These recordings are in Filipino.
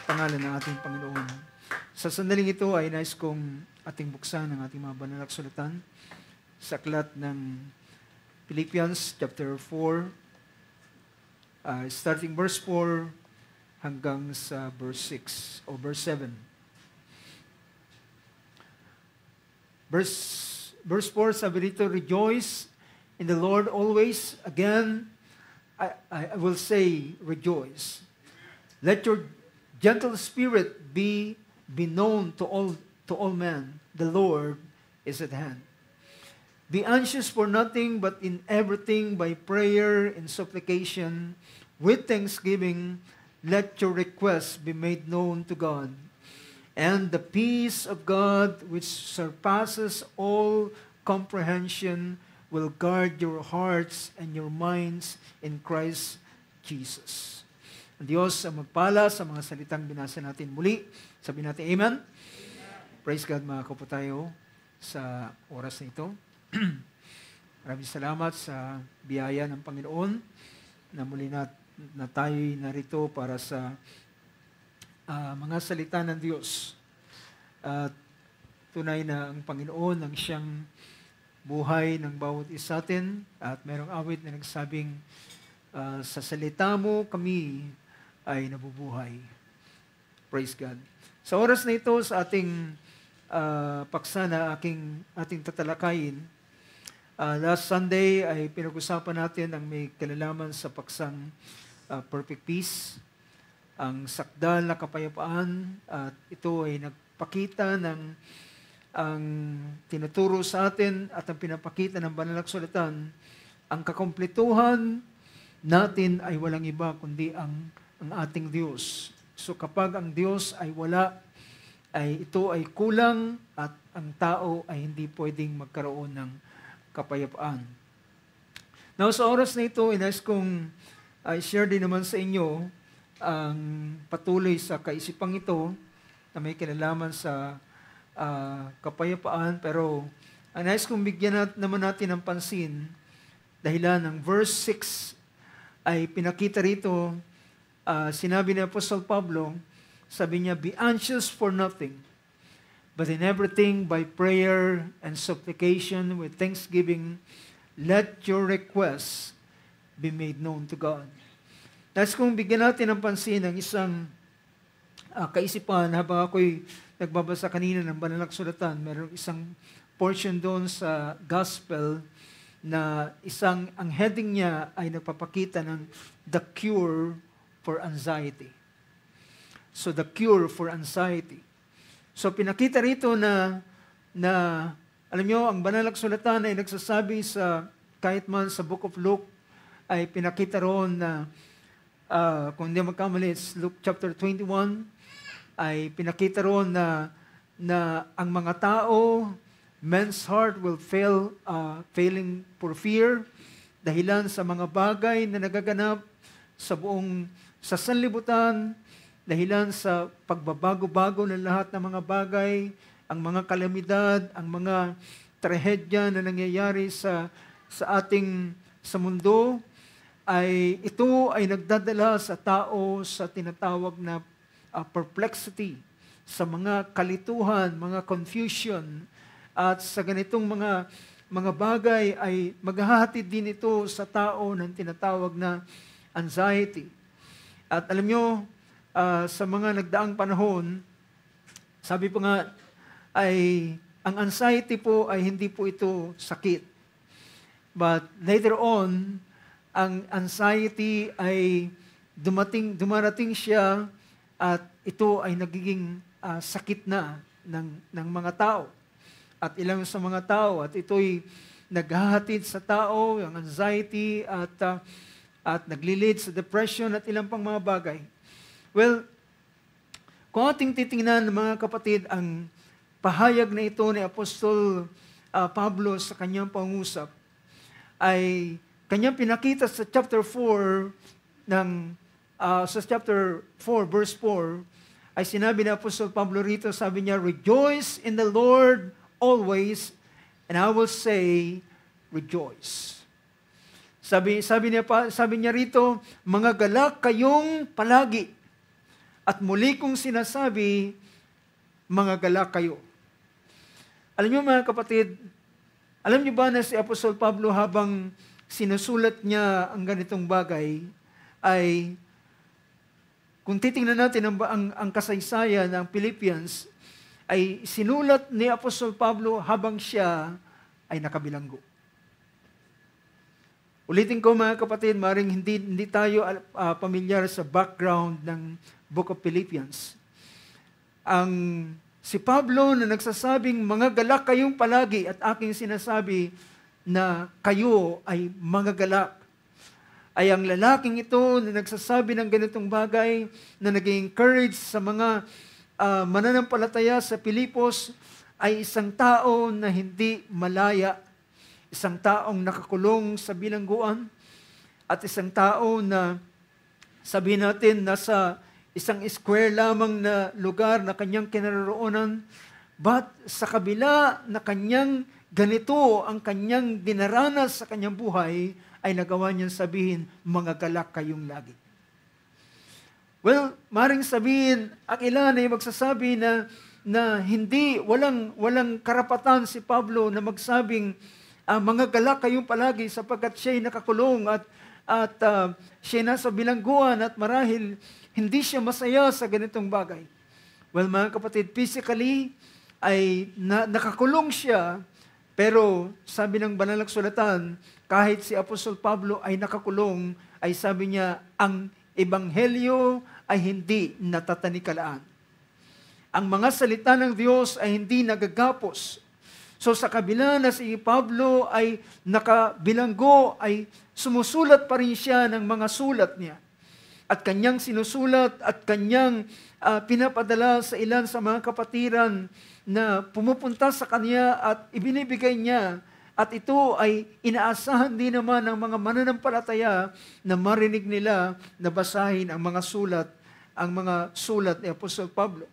pangalan ng ating Panginoon. Sa sandaling ito ay nais kong ating buksan ang ating mga banal na kasulatan sa aklat ng Philippians chapter 4, starting verse 4 hanggang sa verse 6 o verse 7. Verse 4, sabi dito, "Rejoice in the Lord always." Again, I will say, rejoice. Let your gentle spirit be known to all men. The Lord is at hand. Be anxious for nothing, but in everything by prayer and supplication, with thanksgiving, let your requests be made known to God. And the peace of God, which surpasses all comprehension, will guard your hearts and your minds in Christ Jesus. Ang Diyos ang magpala sa mga salitang binasa natin muli. Sabihin natin, Amen? Praise God, mga kapo tayo sa oras na ito. Maraming salamat sa biyaya ng Panginoon na muli na tayo'y narito para sa mga salita ng Diyos. At tunay na ang Panginoon ang siyang buhay ng bawat isa atin. At merong awit na nagsabing, sa salita mo kami ay nabubuhay. Praise God. Sa oras na ito, sa ating paksa na ating tatalakayin, last Sunday ay pinag-usapan natin ang may kalalaman sa paksang perfect peace, ang sakdal na kapayapaan, at ito ay nagpakita ng ang tinuturo sa atin at ang pinapakita ng banal na kasulatan, ang kakumpletuhan natin ay walang iba kundi ang ating Diyos. So kapag ang Diyos ay wala, ay ito ay kulang at ang tao ay hindi pwedeng magkaroon ng kapayapaan. Now sa oras na ito, inais kong i-share din naman sa inyo ang patuloy sa kaisipang ito na may kinalaman sa kapayapaan, pero nais kong bigyan naman natin ng pansin dahilan ng verse 6 ay pinakita rito, sinabi ni Apostle Pablo, sabi niya, "Be anxious for nothing, but in everything by prayer and supplication with thanksgiving, let your requests be made known to God." Nais kong bigyan natin ng pansin ng isang kaisipan habang ako'y nagbabasa kanina ng banal na kasulatan. Mayroong isang portion doon sa gospel na ang heading niya ay nagpapakita ng the cure for anxiety. So the cure for anxiety. So pinakita rito na alam nyo, ang banal na kasulatan ay nagsasabi sa kahit man sa Book of Luke ay pinakita roon na kung hindi magkamali, it's Luke chapter 21, ay pinakita roon na ang mga tao, men's heart will failing for fear, dahilan sa mga bagay na nagaganap sa sanlibutan, dahilan sa pagbabago-bago ng lahat ng mga bagay, ang mga kalamidad, ang mga trahedya na nangyayari sa mundo, ito ay nagdadala sa tao sa tinatawag na perplexity, sa mga kalituhan, mga confusion, at sa ganitong mga bagay ay maghahatid din ito sa tao ng tinatawag na anxiety. At alam nyo, sa mga nagdaang panahon, sabi po nga, ang anxiety po ay hindi po ito sakit. But later on, ang anxiety ay dumarating siya at ito ay nagiging sakit na ng mga tao. At ilang sa mga tao, at ito'y naghahatid sa tao, ang anxiety, at naglilid sa depression at ilang pang mga bagay. Well, kung ating titingnan, mga kapatid, ang pahayag na ito ni Apostol Pablo sa kanyang pangusap, ay kanyang pinakita sa chapter 4 sa chapter 4 verse 4 ay sinabi ni Apostol Pablo rito, sabi niya, "Rejoice in the Lord always, and I will say rejoice." Sabi niya rito, "Mga galak kayong palagi." At muli kong sinasabi, mga galak kayo. Alam niyo mga kapatid, alam niyo ba na si Apostol Pablo habang sinusulat niya ang ganitong bagay, ay kung titingnan natin ang kasaysayan ng Philippians, ay sinulat ni Apostol Pablo habang siya ay nakabilanggo. Ulitin ko mga kapatid, maring hindi tayo pamilyar sa background ng Book of Philippians. Si Pablo na nagsasabing, mga galak kayong palagi, at aking sinasabi na kayo ay mga galak, ay ang lalaking ito na nagsasabi ng ganitong bagay, na nag-encourage sa mga mananampalataya sa Pilipos, ay isang tao na hindi malaya, isang taong nakakulong sa bilangguan, at isang tao na sabihin natin nasa isang square lamang na lugar na kanyang kinaroroonan, but sa kabila na kanyang ganito ang kanyang dinaranas sa kanyang buhay, ay nagawa niyang sabihin, mga galak kayong lagi. Well, maring sabihin, ang ilan ay magsasabi na hindi, walang karapatan si Pablo na magsabing, mga galak kayong palagi sapagkat siya'y nakakulong at siya nasa bilangguan at marahil hindi siya masaya sa ganitong bagay. Well, mga kapatid, physically ay nakakulong siya, pero sabi ng banal na kasulatan, kahit si Apostol Pablo ay nakakulong, ay sabi niya, ang ebanghelyo ay hindi natatanikalaan. Ang mga salita ng Diyos ay hindi nagagapos. So sa kabila na si Pablo ay nakabilanggo, ay sumusulat pa rin siya ng mga sulat niya. At kanyang sinusulat at kanyang pinapadala sa ilan sa mga kapatiran na pumupunta sa kanya at ibinibigay niya. At ito ay inaasahan din naman ng mga mananampalataya na marinig nila na basahin ang mga sulat ni Apostol Pablo.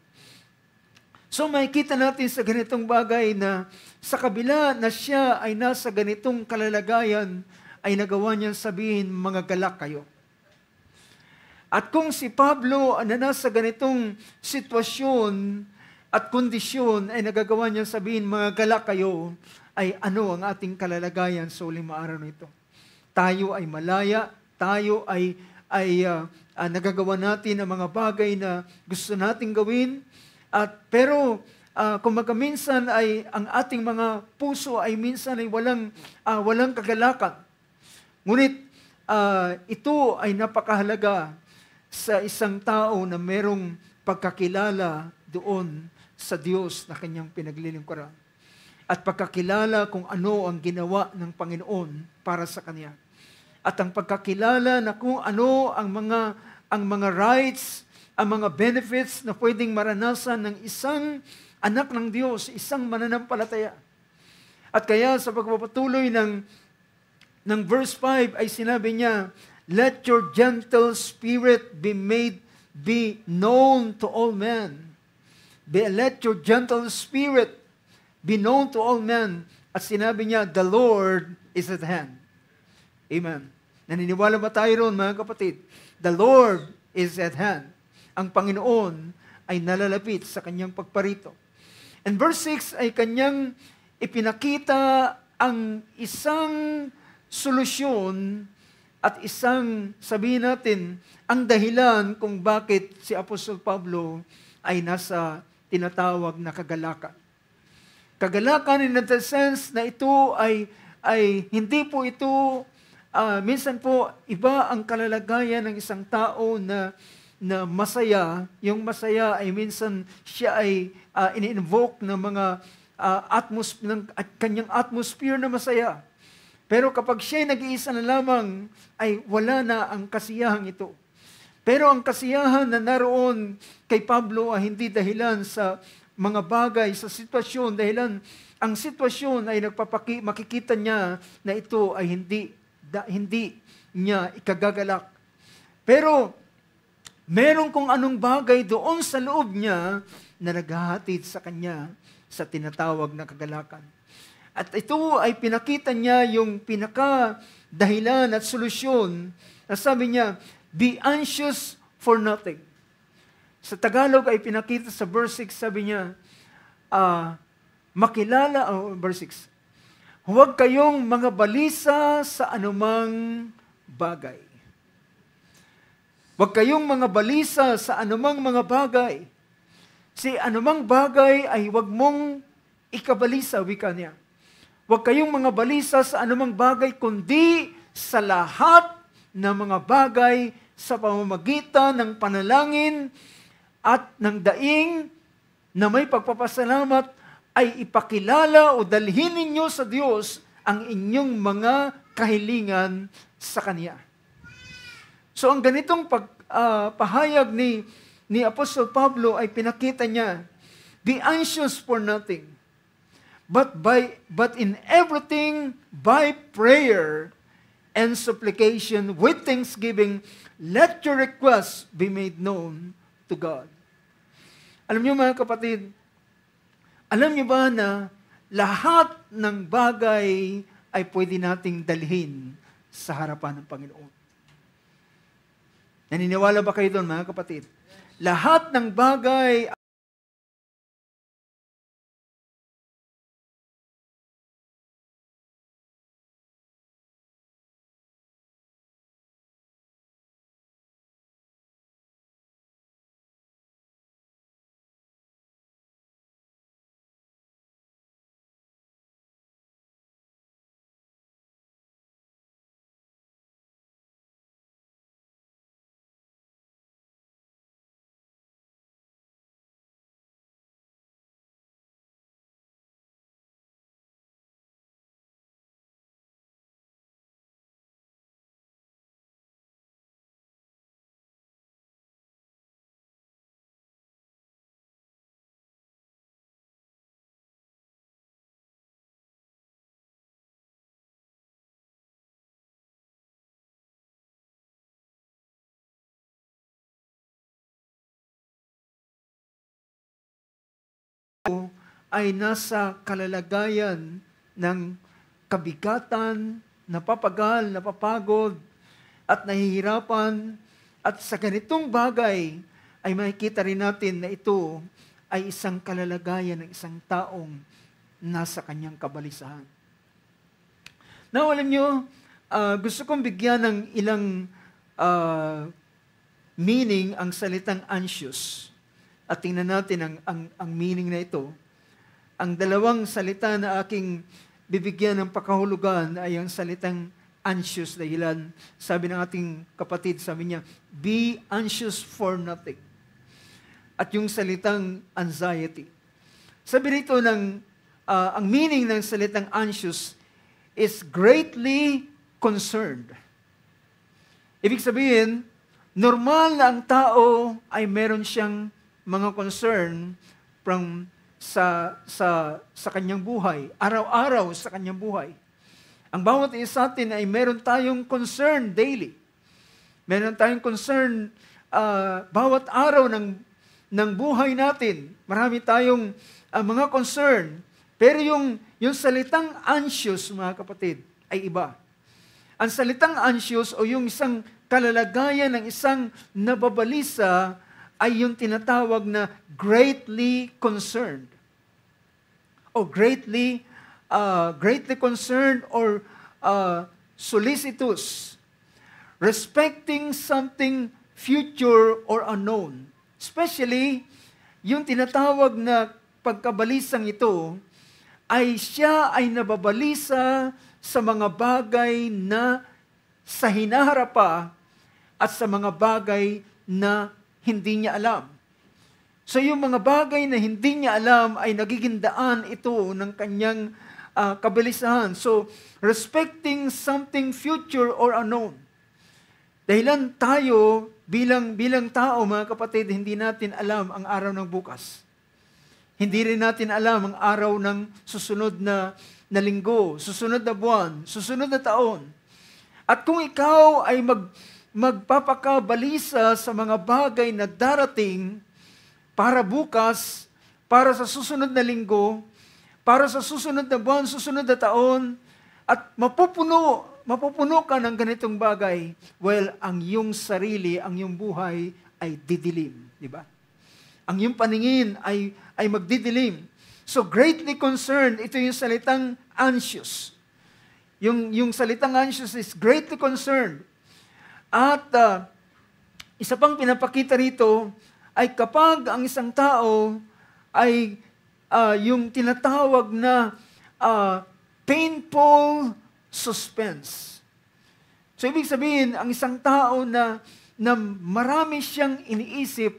So makikita natin sa ganitong bagay na sa kabila na siya ay nasa ganitong kalalagayan, ay nagawa niyang sabihin, mga galak kayo. At kung si Pablo na nasa ganitong sitwasyon at kondisyon, ay nagagawa niyang sabihin, mga galak kayo, ay ano ang ating kalalagayan sa uling araw na ito? Tayo ay malaya, tayo ay nagagawa natin ang mga bagay na gusto nating gawin, pero kung minsan ay ang ating mga puso ay minsan ay walang kagalakan. Ngunit ito ay napakahalaga sa isang tao na merong pagkakilala doon sa Diyos na kanyang pinaglilingkuran. At pagkakilala kung ano ang ginawa ng Panginoon para sa kanya. At ang pagkakilala na kung ano ang mga rights, ang mga benefits na pwedeng maranasan ng isang anak ng Diyos, isang mananampalataya. At kaya sa pagpapatuloy ng verse 5 ay sinabi niya, let your gentle spirit be known to all men. Let your gentle spirit be known to all men. At sinabi niya, the Lord is at hand. Amen. Naniniwala ba tayo roon, mga kapatid? The Lord is at hand. Ang Panginoon ay nalalapit sa kanyang pagparito. And verse 6 ay kanyang ipinakita ang isang solusyon at isang, sabihin natin, ang dahilan kung bakit si Apostol Pablo ay nasa tinatawag na kagalakan. Kagalakan in the sense na ito ay hindi po ito, minsan po, iba ang kalalagayan ng isang tao na masaya. Yung masaya ay minsan siya ay in-invoke ng mga kanyang atmosphere na masaya. Pero kapag siya ay nag-iisa na lamang, ay wala na ang kasiyahang ito. Pero ang kasiyahan na naroon kay Pablo ay hindi dahilan sa mga bagay, sa sitwasyon. Dahilan, ang sitwasyon ay makikita niya na ito ay hindi niya ikagagalak. Pero meron kung anong bagay doon sa loob niya na naghahatid sa kanya sa tinatawag na kagalakan. At ito ay pinakita niya yung pinaka-dahilan at solusyon na sabi niya, be anxious for nothing. Sa Tagalog ay pinakita sa verse 6, sabi niya, verse 6, huwag kayong mga balisa sa anumang bagay. Huwag kayong mga balisa sa anumang mga bagay. Si anumang bagay ay huwag mong ikabalisa, wika niya. Huwag kayong mga balisa sa anumang bagay, kundi sa lahat ng mga bagay sa pamamagitan ng panalangin at ng daing na may pagpapasalamat ay ipakilala o dalhin ninyo sa Diyos ang inyong mga kahilingan sa Kanya. So ang ganitong pahayag ni Apostol Pablo ay pinakita niya, be anxious for nothing, but in everything by prayer and supplication with thanksgiving, let your requests be made known to God. Alam niyo mga kapatid, alam niyo ba na lahat ng bagay ay pwede nating dalhin sa harapan ng Panginoon? Naniniwala ba kayo doon mga kapatid? Lahat ng bagay ay nasa kalalagayan ng kabigatan, napapagal, napapagod, at nahihirapan. At sa ganitong bagay, ay makikita rin natin na ito ay isang kalalagayan ng isang taong nasa kanyang kabalisahan. Now, alam nyo, gusto kong bigyan ng ilang meaning ang salitang anxious. At tingnan natin ang meaning na ito. Ang dalawang salita na aking bibigyan ng pakahulugan ay ang salitang anxious dahilan. Sabi ng ating kapatid, sabi niya, be anxious for nothing. At yung salitang anxiety. Sabi rito ang meaning ng salitang anxious is greatly concerned. Ibig sabihin, normal na ang tao ay meron siyang mga concern sa kanyang buhay, araw-araw sa kanyang buhay. Ang bawat isa sa atin ay meron tayong concern daily. Meron tayong concern bawat araw ng buhay natin. Marami tayong mga concern. Pero yung salitang anxious, mga kapatid, ay iba. Ang salitang anxious o yung isang kalalagayan ng isang nababalisa ay yung tinatawag na greatly concerned. O greatly concerned or solicitous. Respecting something future or unknown. Especially, yung tinatawag na pagkabalisang ito, ay siya ay nababalisa sa mga bagay na sa hinaharap pa at sa mga bagay na hindi niya alam. So yung mga bagay na hindi niya alam ay nagiging daan ito ng kanyang kabalisahan. So, respecting something future or unknown. Dahilan tayo bilang tao, mga kapatid, hindi natin alam ang araw ng bukas. Hindi rin natin alam ang araw ng susunod na linggo, susunod na buwan, susunod na taon. At kung ikaw ay magpapakabalisa sa mga bagay na darating para bukas, para sa susunod na linggo, para sa susunod na buwan, susunod na taon, at mapupuno ka ng ganitong bagay, well, ang iyong sarili, ang iyong buhay ay didilim. Di ba? Ang iyong paningin ay magdidilim. So greatly concerned, ito yung salitang anxious. Yung salitang anxious is greatly concerned. At isa pang pinapakita rito ay kapag ang isang tao ay yung tinatawag na painful suspense. So ibig sabihin, ang isang tao na marami siyang iniisip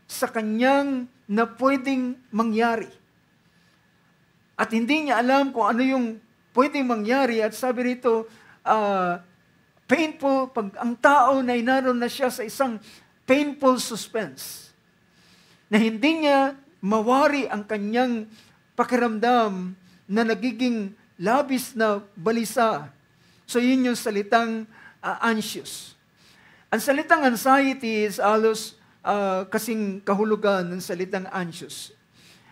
sa kanyang na pwedeng mangyari. At hindi niya alam kung ano yung pwedeng mangyari. At sabi rito, painful, pag ang tao na inaroon na siya sa isang painful suspense, na hindi niya mawari ang kanyang pakiramdam na nagiging labis na balisa. So yun yung salitang anxious. Ang salitang anxiety is alos kasing kahulugan ng salitang anxious.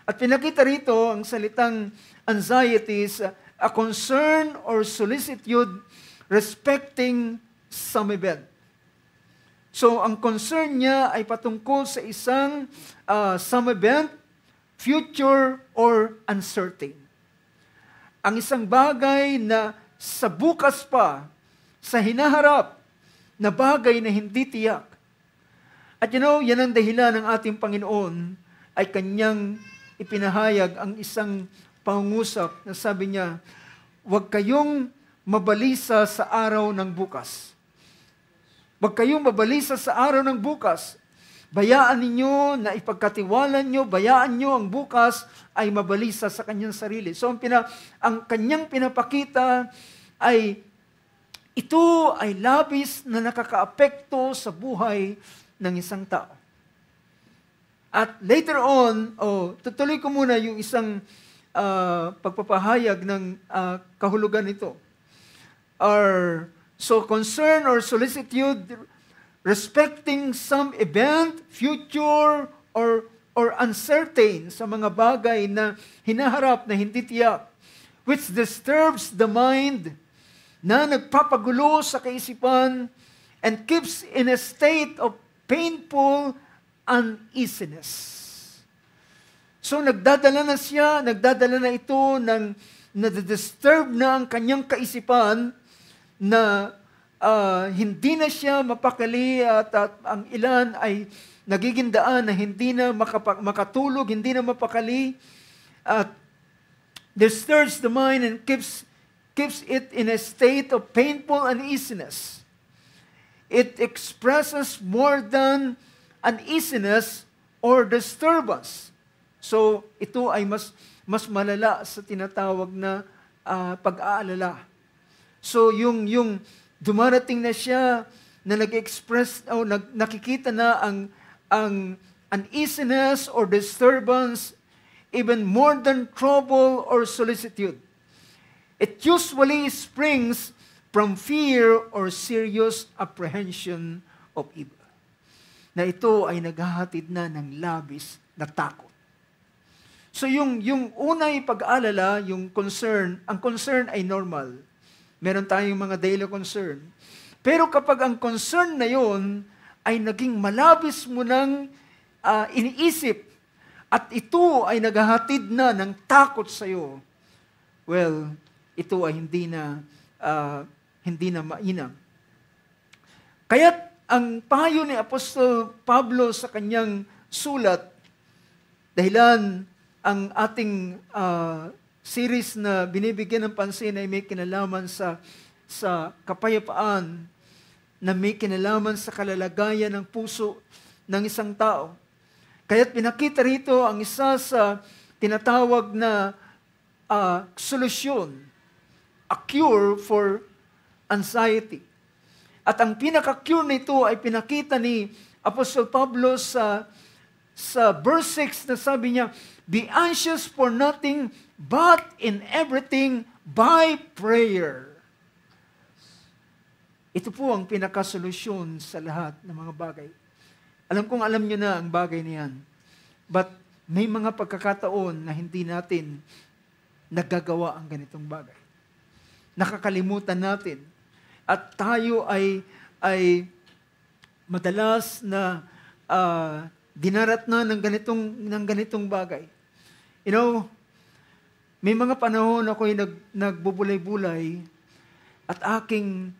At pinakita rito ang salitang anxiety is a concern or solicitude respecting some event. So ang concern niya ay patungkol sa isang some event, future or uncertain. Ang isang bagay na sa bukas pa, sa hinaharap, na bagay na hindi tiyak. At yan ang dahilan ng ating Panginoon ay kanyang ipinahayag ang isang pangungusap na sabi niya, huwag kayong mabalisa sa araw ng bukas. Huwag kayong mabalisa sa araw ng bukas. Bayaan ninyo na ipagkatiwalan nyo, bayaan nyo ang bukas ay mabalisa sa kanyang sarili. So ang kanyang pinapakita ay ito ay labis na nakakaapekto sa buhay ng isang tao. At later on, tutuloy ko muna yung isang pagpapahayag ng kahulugan nito. So concern or solicitude respecting some event, future, or uncertain sa mga bagay na hinaharap na hindi tiyak, which disturbs the mind, na nagpapagulo sa kaisipan, and keeps in a state of painful uneasiness. So nagdadala na ito ng nadidisturb na ang kanyang kaisipan na hindi na siya mapakali at ang ilan ay nagiging daan na hindi na makatulog, hindi na mapakali at disturbs the mind and keeps it in a state of painful uneasiness. It expresses more than uneasiness or disturbance. So, ito ay mas malala sa tinatawag na pag-aalala. So, yung dumarating na siya na nag-express o nakikita na ang uneasiness or disturbance even more than trouble or solicitude. It usually springs from fear or serious apprehension of evil. Na ito ay naghahatid na ng labis na takot. So yung unay pag-aalala, yung concern, ang concern ay normal. Meron tayong mga daily concern. Pero kapag ang concern na yon ay naging malabis mo ng iniisip at ito ay naghahatid na ng takot sa iyo, well, ito ay hindi na mainam. Kaya't ang payo ni Apostol Pablo sa kanyang sulat, dahilan ang ating series na binibigyan ng pansin ay may kinalaman sa kapayapaan, na may kinalaman sa kalalagayan ng puso ng isang tao. Kaya't pinakita rito ang isa sa tinatawag na solusyon, a cure for anxiety. At ang pinaka-cure nito ay pinakita ni Apostol Pablo sa verse 6 na sabi niya, be anxious for nothing but in everything by prayer. Ito po ang pinaka-solusyon sa lahat ng mga bagay. Alam nyo na ang bagay niyan. But may mga pagkakataon na hindi natin nagagawa ang ganitong bagay. Nakakalimutan natin. At tayo ay madalas na dinaratnan ng ganitong bagay. You know, may mga panahon ako'y nagbubulay-bulay at aking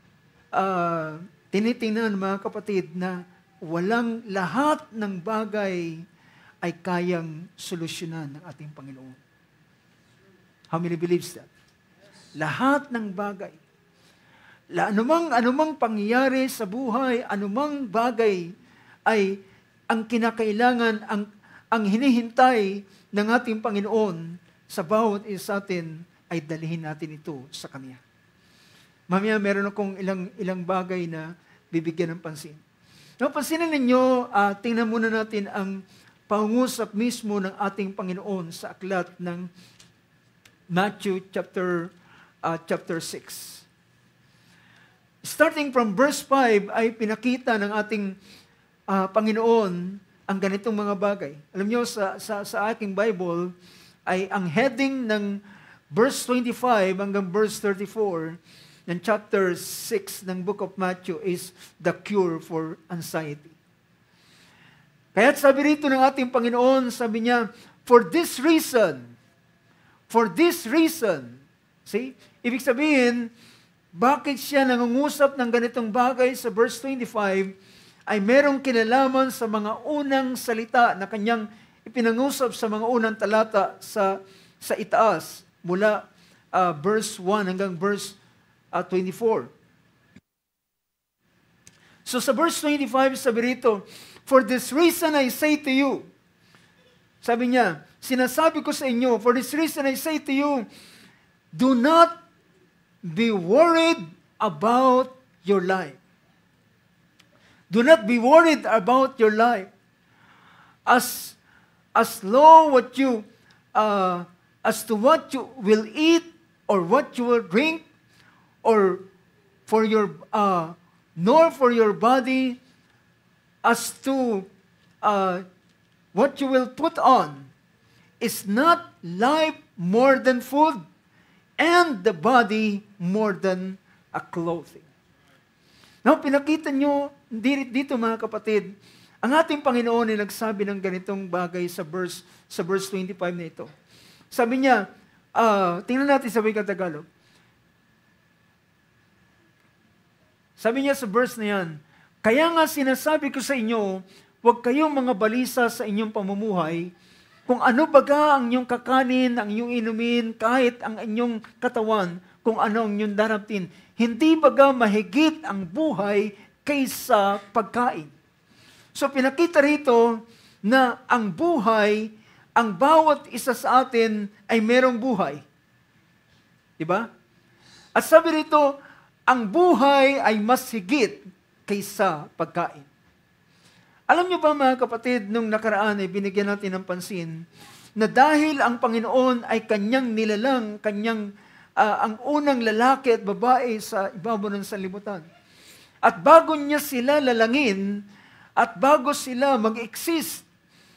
tinitingnan, mga kapatid, na walang lahat ng bagay ay kayang solusyonan ng ating Panginoon. How many believes that? Lahat ng bagay. Anumang pangyayari sa buhay, anumang bagay ay ang kinakailangan, ang hinihintay ng ating Panginoon sa bawat isa atin ay dalhin natin ito sa Kanya. Mamaya meron akong ilang bagay na bibigyan ng pansin. Now, pansinin ninyo, tingnan muna natin ang pangungusap mismo ng ating Panginoon sa aklat ng Matthew chapter 6. Starting from verse 5 ay pinakita ng ating Panginoon ang ganitong mga bagay. Alam nyo, sa aking Bible, ay ang heading ng verse 25 hanggang verse 34 ng chapter 6 ng book of Matthew is the cure for anxiety. Kaya't sabi rito ng ating Panginoon, sabi niya, for this reason, see, ibig sabihin, bakit siya nangungusap ng ganitong bagay sa verse 25 ay merong kinalaman sa mga unang salita na kanyang ipinangusap sa mga unang talata sa itaas mula verse 1 hanggang verse 24. So sa verse 25, sabi rito, for this reason I say to you, sabi niya, sinasabi ko sa inyo, for this reason I say to you, do not be worried about your life. Do not be worried about your life. As to what you will eat or what you will drink, or for your nor for your body as to what you will put on. Is not life more than food, and the body more than a clothing? Now, pinakita nyo dito, mga kapatid, ang ating Panginoon ay nagsabi ng ganitong bagay sa verse 25 na ito. Sabi niya, tingnan natin sa wikang Tagalog. Sabi niya sa verse na yan, kaya nga sinasabi ko sa inyo, huwag kayong mga balisa sa inyong pamumuhay, kung ano baga ang inyong kakanin, ang inyong inumin, kahit ang inyong katawan, kung ano ang inyong daraptin. Hindi baga mahigit ang buhay kaysa pagkain. So pinakita rito na ang buhay, ang bawat isa sa atin ay merong buhay. Diba? At sabi rito, ang buhay ay mas higit kaysa pagkain. Alam niyo ba, mga kapatid, nung nakaraan ay binigyan natin ng pansin na dahil ang Panginoon ay kanyang nilalang, ang unang lalaki at babae sa ibabaw ng sanlibutan. At bago niya sila lalangin, at bago sila mag-exist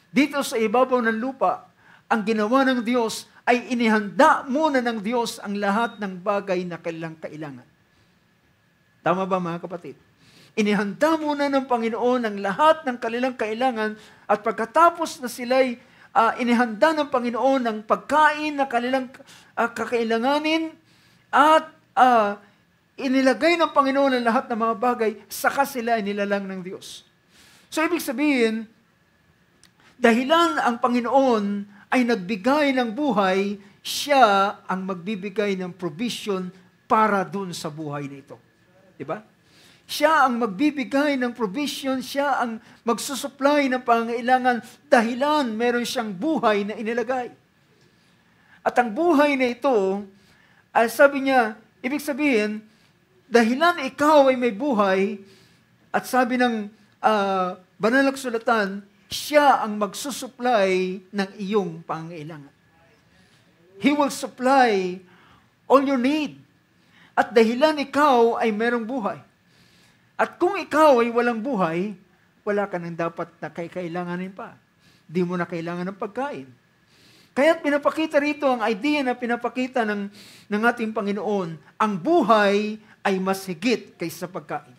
dito sa ibabaw ng lupa, ang ginawa ng Diyos ay inihanda muna ng Diyos ang lahat ng bagay na kailangan kailangan. Tama ba, mga kapatid? Inihanda muna ng Panginoon ang lahat ng kanilang kailangan at pagkatapos na sila'y inihanda ng Panginoon ang pagkain na kanilang kakailanganin at inilagay ng Panginoon ang lahat ng mga bagay, saka sila inilalang ng Diyos. So, ibig sabihin, dahilan ang Panginoon ay nagbigay ng buhay, siya ang magbibigay ng provision para dun sa buhay na ito. Diba? Siya ang magbibigay ng provision, siya ang magsusupply ng pangangailangan dahilan meron siyang buhay na inilagay. At ang buhay na ito, ay sabi niya, ibig sabihin, dahilan ikaw ay may buhay, at sabi ng banal na kasulatan, siya ang magsusupply ng iyong pangangailangan. He will supply all your need. At dahilan ikaw ay merong buhay. At kung ikaw ay walang buhay, wala ka nang dapat na kailanganin pa. Di mo na kailangan ng pagkain. Kaya't pinapakita rito ang idea na pinapakita ng ating Panginoon, ang buhay ay mas higit kaysa pagkain.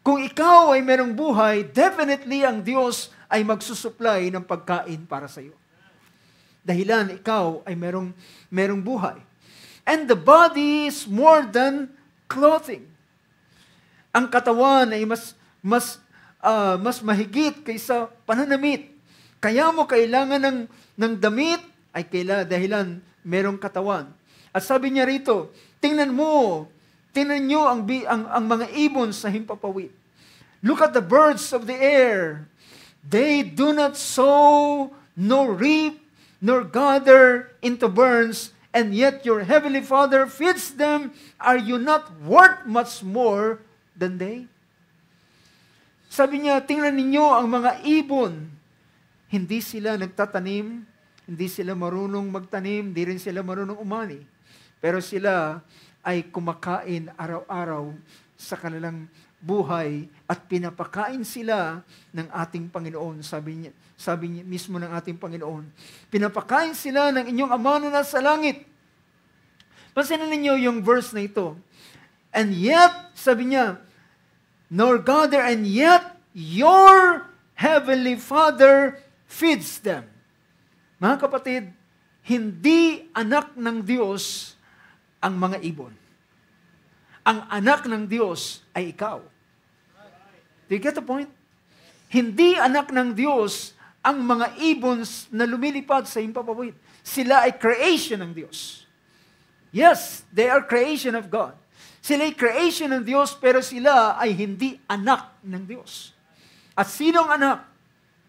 Kung ikaw ay merong buhay, definitely ang Diyos ay magsusupply ng pagkain para sa iyo. Dahilan ikaw ay merong buhay. And the body is more than clothing. Ang katawan ay mas mahigit kaysa pananamit. Kaya mo kailangan ng damit ay dahilan merong katawan. At sabi niya rito, tingnan nyo ang mga ibon sa himpapawid. Look at the birds of the air. They do not sow, nor reap, nor gather into barns, and yet your heavenly Father feeds them. Are you not worth much more than they? Sabi niya, tingnan ninyo ang mga ibon. Hindi sila nagtatanim, hindi sila marunong magtanim, hindi rin sila marunong umani. Pero sila ay kumakain araw-araw sa kanilang buhay at pinapakain sila ng ating Panginoon. Sabi niya mismo ng ating Panginoon, pinapakain sila ng inyong Ama na nasa langit. Pansinin ninyo yung verse na ito. And yet, sabi niya, nor gather, and yet your heavenly Father feeds them. Mga kapatid, hindi anak ng Diyos ang mga ibon. Ang anak ng Diyos ay ikaw. Do you get the point? Hindi anak ng Diyos ang mga ibon na lumilipad sa himpapawid. Sila ay creation ng Diyos. Yes, they are creation of God. Sila ay creation ng Diyos, pero sila ay hindi anak ng Diyos. At sinong anak?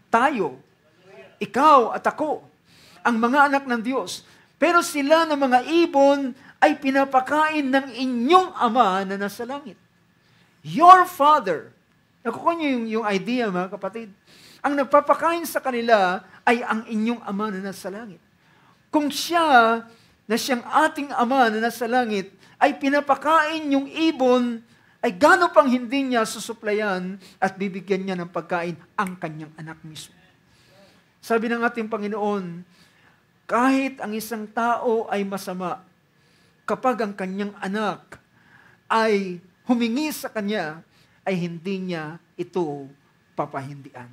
Tayo. Ikaw at ako. Ang mga anak ng Diyos. Pero sila na mga ibon ay pinapakain ng inyong Ama na nasa langit. Your Father. Nakukuha niyo yung idea, mga kapatid. Ang nagpapakain sa kanila ay ang inyong Ama na nasa langit. Kung siya, na siyang ating Ama na nasa langit, ay pinapakain yung ibon, ay gano'n pang hindi niya susuplayan at bibigyan niya ng pagkain ang kanyang anak mismo. Sabi ng ating Panginoon, kahit ang isang tao ay masama, kapag ang kanyang anak ay humingi sa kanya, ay hindi niya ito papahindian.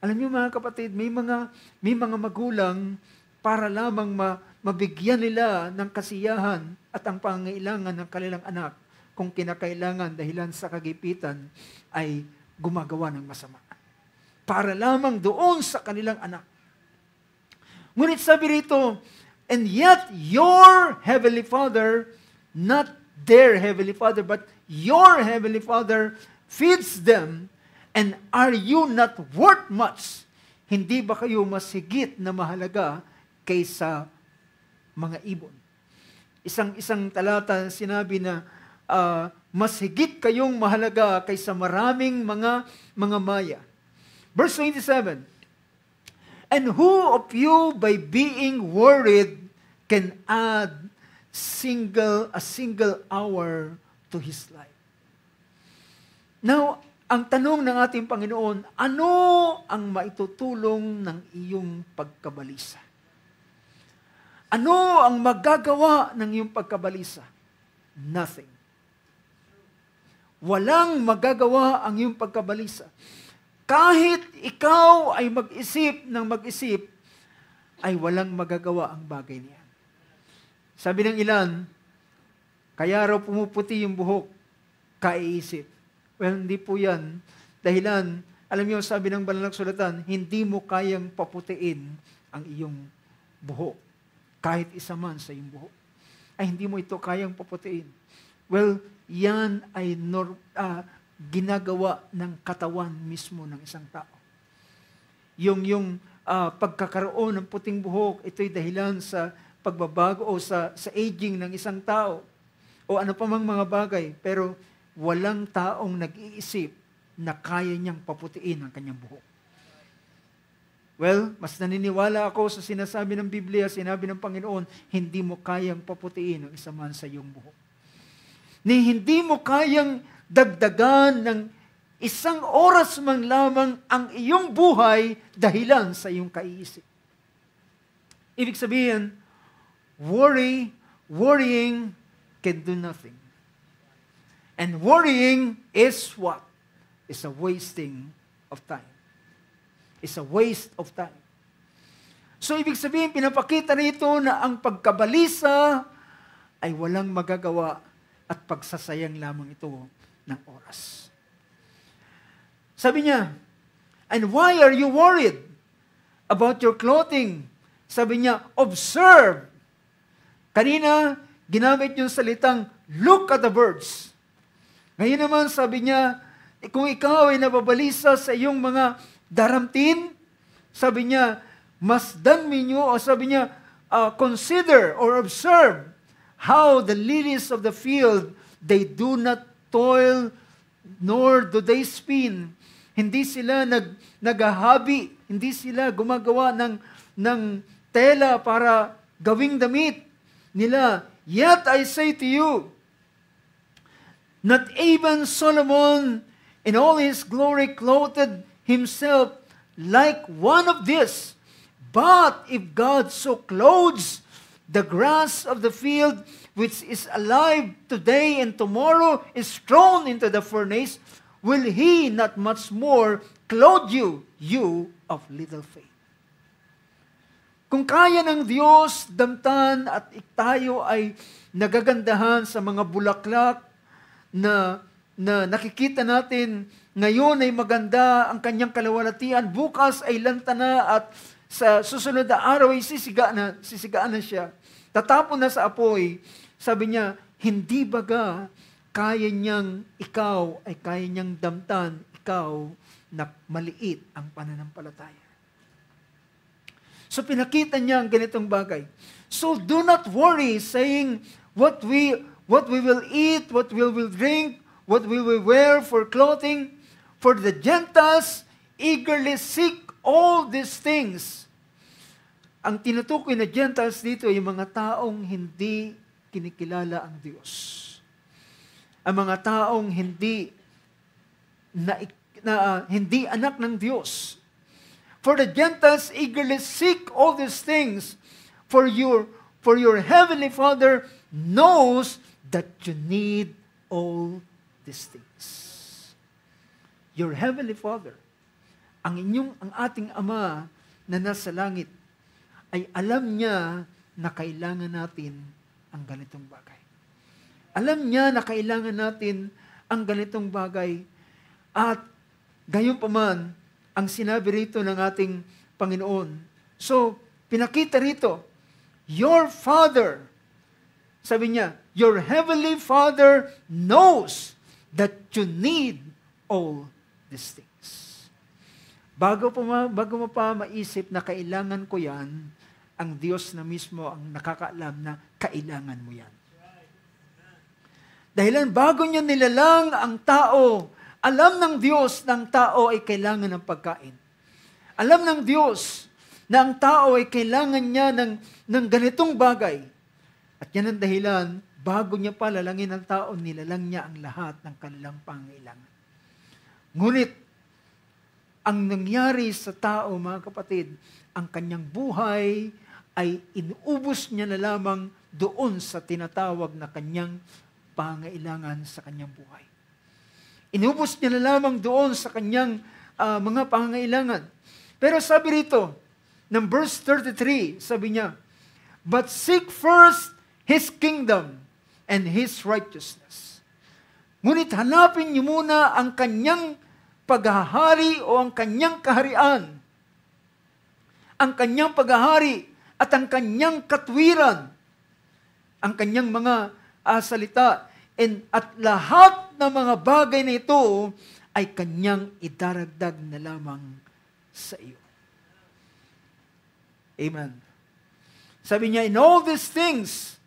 Alam niyo mga kapatid, may mga magulang para lamang mabigyan nila ng kasiyahan at ang pangangailangan ng kanilang anak kung kinakailangan dahilan sa kagipitan ay gumagawa ng masama. Para lamang doon sa kanilang anak. Ngunit sabi rito, and yet your heavenly Father, not their heavenly Father, but your heavenly Father feeds them, and are you not worth much? Hindi ba kayo mas higit na mahalaga kaysa mga ibon? Isang talata sinabi na mas higit kayong mahalaga kaysa maraming mga maya. Verse 27, and who of you by being worried can add a single hour to his life? Now, ang tanong ng ating Panginoon, ano ang maitutulong ng iyong pagkabalisa? Ano ang magagawa ng iyong pagkabalisa? Nothing. Walang magagawa ang iyong pagkabalisa. Kahit ikaw ay mag-isip ng mag-isip, ay walang magagawa ang bagay niya. Sabi ng ilan, kaya raw pumuputi yung buhok, kaiisip. Well, hindi po yan. Dahilan, alam niyo, sabi ng banal na kasulatan, hindi mo kayang paputiin ang iyong buhok. Kahit isa man sa iyong buhok. Ay, hindi mo ito kayang paputiin. Well, yan ay ginagawa ng katawan mismo ng isang tao. Yung pagkakaroon ng puting buhok, ito'y dahilan sa pagbabago o sa aging ng isang tao o ano pa mang mga bagay. Pero walang taong nag-iisip na kaya niyang paputiin ang kanyang buhok. Well, mas naniniwala ako sa sinasabi ng Biblia, sinabi ng Panginoon, hindi mo kayang paputiin ang isa man sa iyong buhok. Hindi mo kayang dagdagan ng isang oras man lamang ang iyong buhay dahilan sa iyong kaiisip. Ibig sabihin, worrying can do nothing. And worrying is what? Is a wasting of time. is a waste of time. So, ibig sabihin, pinapakita rito na ang pagkabalisa ay walang magagawa at pagsasayang lamang ito ng oras. Sabi niya, and why are you worried about your clothing? Sabi niya, observe. Kanina, ginamit yung salitang, look at the birds. Ngayon naman, sabi niya, kung ikaw ay nababalisa sa iyong mga daramtin, sabi niya, masdan ninyo, o sabi niya, consider or observe how the lilies of the field, they do not toil, nor do they spin. Hindi sila naghahabi, hindi sila gumagawa ng tela para gawing damit nila. Yet I say to you, not even Solomon in all his glory clothed himself like one of these. But if God so clothes the grass of the field, which is alive today and tomorrow is thrown into the furnace, will He not much more clothe you, you of little faith? Kung kaya ng Diyos damtan at tayo ay nagagandahan sa mga bulaklak na nakikita natin, ngayon ay maganda ang kanyang kalawalatian, bukas ay lantana at sa susunod na araw ay sisigaan na siya. Tatapon na sa apoy, sabi niya, hindi baga kaya niyang damtan, ikaw na maliit ang pananampalataya. So pinakita niya ang ganitong bagay. So do not worry saying what we will eat, what we will drink, what we will wear for clothing, for the Gentiles eagerly seek all these things. Ang tinutukoy na Gentiles dito ay mga taong hindi kinikilala ang Diyos. Ang mga taong hindi anak ng Diyos. For the Gentiles eagerly seek all these things, for your heavenly Father knows that you need all these things. Your heavenly Father, ang ating Ama na nasa langit, ay alam niya na kailangan natin ang ganitong bagay. Alam niya na kailangan natin ang ganitong bagay. At gayon pa man, ang sinabi rito ng ating Panginoon. So, pinakita rito, your Father, sabi niya, your heavenly Father knows that you need all these things. Bago mo pa maisip na kailangan ko yan, ang Diyos na mismo ang nakakaalam na kailangan mo yan. Dahilan bago niya nilalang ang tao, alam ng Diyos na ang tao ay kailangan ng pagkain. Alam ng Diyos na ang tao ay kailangan niya ng ganitong bagay. At yan ang dahilan, bago niya pa lalangin ang tao, nilalang niya ang lahat ng kanilang pangailangan. Ngunit, ang nangyari sa tao, mga kapatid, ang kanyang buhay ay inubos niya na lamang doon sa tinatawag na kanyang pangailangan sa kanyang buhay. Inubos niya na lamang doon sa kanyang mga pangailangan. Pero sabi rito, ng verse 33, sabi niya, but seek first His kingdom and His righteousness. Ngunit hanapin niyo muna ang kanyang paghahari o ang kanyang kaharian, ang kanyang paghahari at ang kanyang katwiran, ang kanyang mga salita, at lahat ng mga bagay na ito ay kanyang idaragdag na lamang sa iyo. Amen. Sabi niya, in all these things,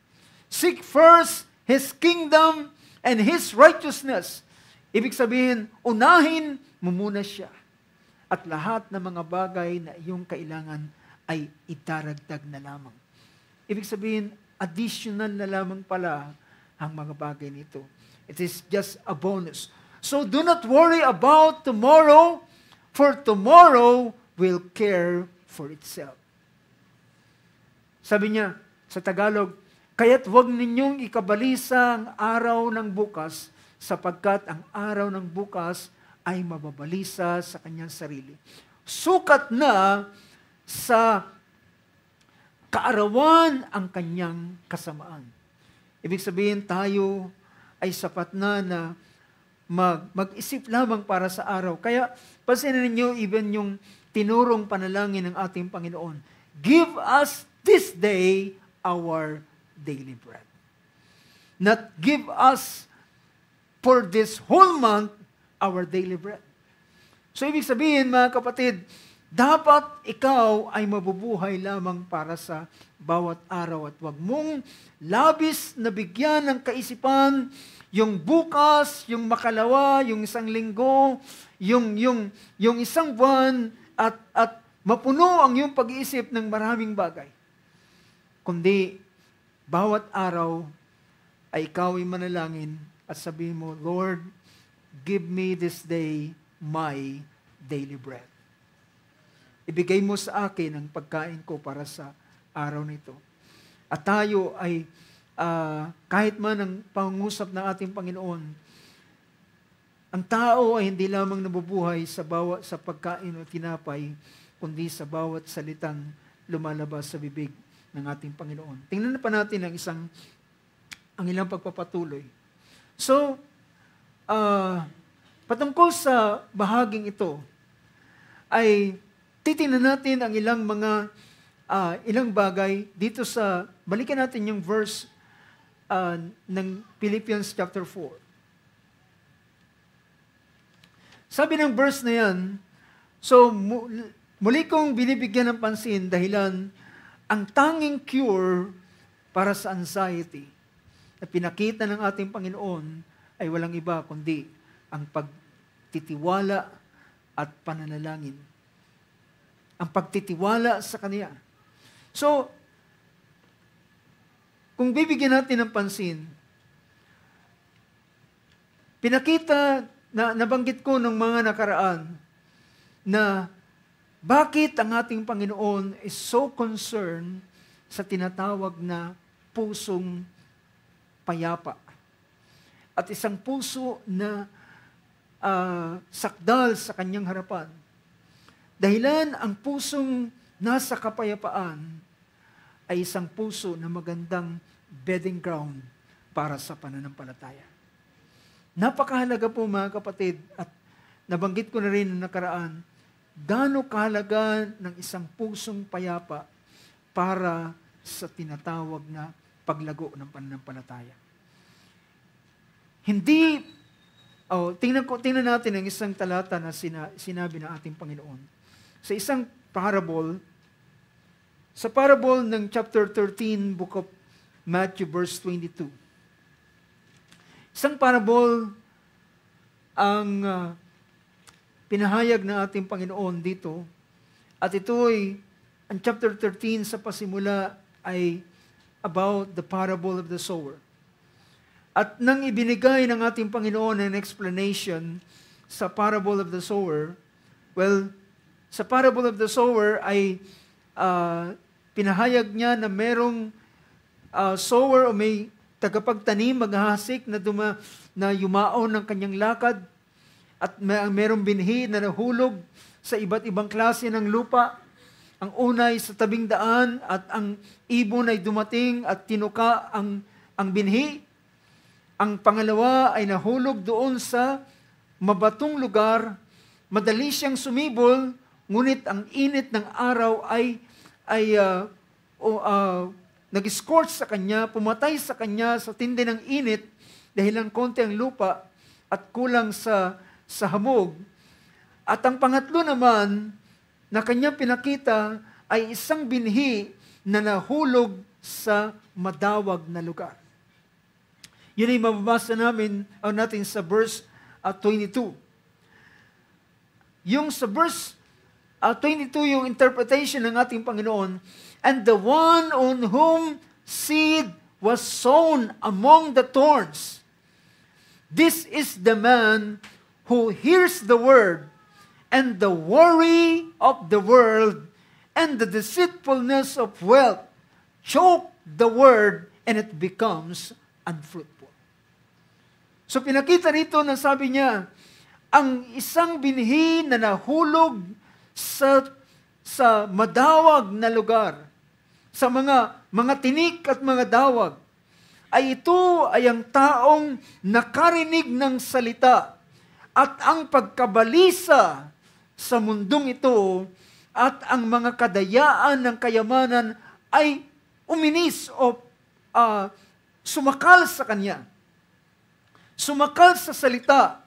seek first His kingdom and His righteousness. Ibig sabihin, unahin mo muna siya. At lahat ng mga bagay na iyong kailangan ay idaragdag na lamang. Ibig sabihin, additional na lamang pala ang mga bagay nito. It is just a bonus. So do not worry about tomorrow, for tomorrow will care for itself. Sabi niya sa Tagalog, kaya't huwag ninyong ikabalisa ang araw ng bukas, sapagkat ang araw ng bukas ay mababalisa sa kanyang sarili. sukat na sa kaarawan ang kanyang kasamaan. Ibig sabihin, tayo ay sapat na mag-isip lamang para sa araw. Kaya, pansinin ninyo, even yung tinurong panalangin ng ating Panginoon, give us this day our daily bread. Not give us for this whole month our daily bread. So, ibig sabihin, mga kapatid, dapat ikaw ay mabubuhay lamang para sa bawat araw at wag mong labis na bigyan ng kaisipan yung bukas, yung makalawa, yung isang linggo, yung isang buwan at mapuno ang iyong pag-iisip ng maraming bagay. Kundi, bawat araw ay ikaw ay manalangin at sabihin mo, Lord, give me this day my daily bread. Ibigay mo sa akin ang pagkain ko para sa araw nito. At tayo ay, kahit man ang pangungusap ng ating Panginoon, ang tao ay hindi lamang nabubuhay sa pagkain o tinapay, kundi sa bawat salitang lumalabas sa bibig ng ating Panginoon. Tingnan na pa natin ang ilang pagpapatuloy. So, patungkol sa bahaging ito, ay titingnan natin ang ilang bagay dito balikan natin yung verse ng Philippians chapter 4. Sabi ng verse na yan, so muli kong binibigyan ng pansin dahilan ang tanging cure para sa anxiety na pinakita ng ating Panginoon ay walang iba kundi ang pagtitiwala at pananalangin. Ang pagtitiwala sa Kanya. So, kung bibigyan natin ng pansin, pinakita, nabanggit ko ng mga nakaraan, na bakit ang ating Panginoon is so concerned sa tinatawag na pusong payapa. At isang puso na sakdal sa Kanyang harapan. Dahilan ang pusong nasa kapayapaan ay isang puso na magandang bedding ground para sa pananampalataya. Napakahalaga po mga kapatid, at nabanggit ko na rin ng nakaraan, gaano kahalaga ng isang pusong payapa para sa tinatawag na paglago ng pananampalataya. Hindi, tingnan natin ang isang talata na sinabi ng ating Panginoon. Sa isang parable, sa parable ng chapter 13, book of Matthew, verse 22. Isang parable ang pinahayag ng ating Panginoon dito. At ito'y, ang chapter 13 sa pasimula ay about the parable of the sower. At nang ibinigay ng ating Panginoon an explanation sa parable of the sower, well, sa parable of the sower ay pinahayag niya na merong sower o may tagapagtanim, maghahasik na yumaon ng kanyang lakad at merong binhi na nahulog sa iba't ibang klase ng lupa. Ang una ay sa tabing daan at ang ibon ay dumating at tinuka ang binhi. Ang pangalawa ay nahulog doon sa mabatong lugar, madali siyang sumibol, ngunit ang init ng araw ay nag-scorch sa kanya, pumatay sa kanya sa tindi ng init dahil ang konti ang lupa at kulang sa hamog. At ang pangatlo naman na kanyang pinakita ay isang binhi na nahulog sa madawag na lugar. Yun ay mababasa natin sa verse 22. Yung sa verse 22, yung interpretation ng ating Panginoon, and the one on whom seed was sown among the thorns, this is the man who hears the word, and the worry of the world and the deceitfulness of wealth choke the word, and it becomes unfruitful. So pinakita rito na sabi niya, ang isang binhi na nahulog sa madawag na lugar, sa mga tinik at mga dawag, ay ito ay ang taong nakarinig ng salita at ang pagkabalisa sa mundong ito at ang mga kadayaan ng kayamanan ay uminis o sumakal sa kanya. Sumakal sa salita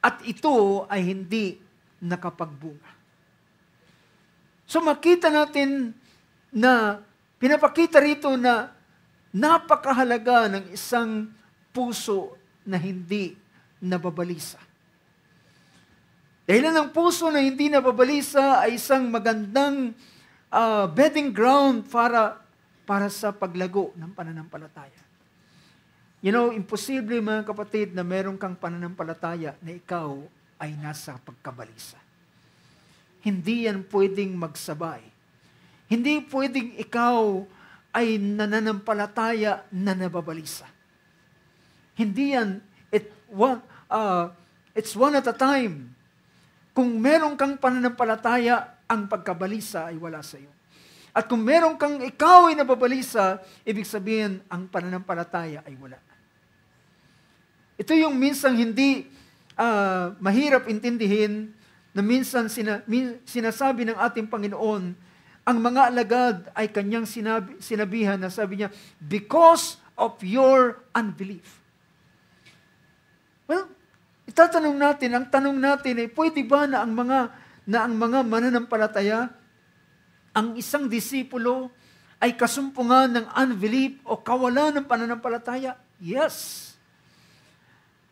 at ito ay hindi nakapagbunga. So makita natin na pinapakita rito na napakahalaga ng isang puso na hindi nababalisa. Dahilan ng puso na hindi nababalisa ay isang magandang bedding ground para sa paglago ng pananampalataya. You know, imposible mga kapatid na meron kang pananampalataya na ikaw ay nasa pagkabalisa. Hindi yan pwedeng magsabay. Hindi pwedeng ikaw ay nananampalataya na nababalisa. Hindi yan, it's one at a time. Kung meron kang pananampalataya, ang pagkabalisa ay wala sa iyo. At kung meron kang ikaw ay nababalisa, ibig sabihin, ang pananampalataya ay wala. Ito yung minsang hindi mahirap intindihin, na minsan sinasabi ng ating Panginoon, ang mga alagad ay kanyang sinabihan na sabi niya, because of your unbelief. Well, itatanong natin, ang tanong natin ay, pwede ba na ang mga mananampalataya, ang isang disipulo ay kasumpungan ng unbelief o kawalan ng pananampalataya? Yes.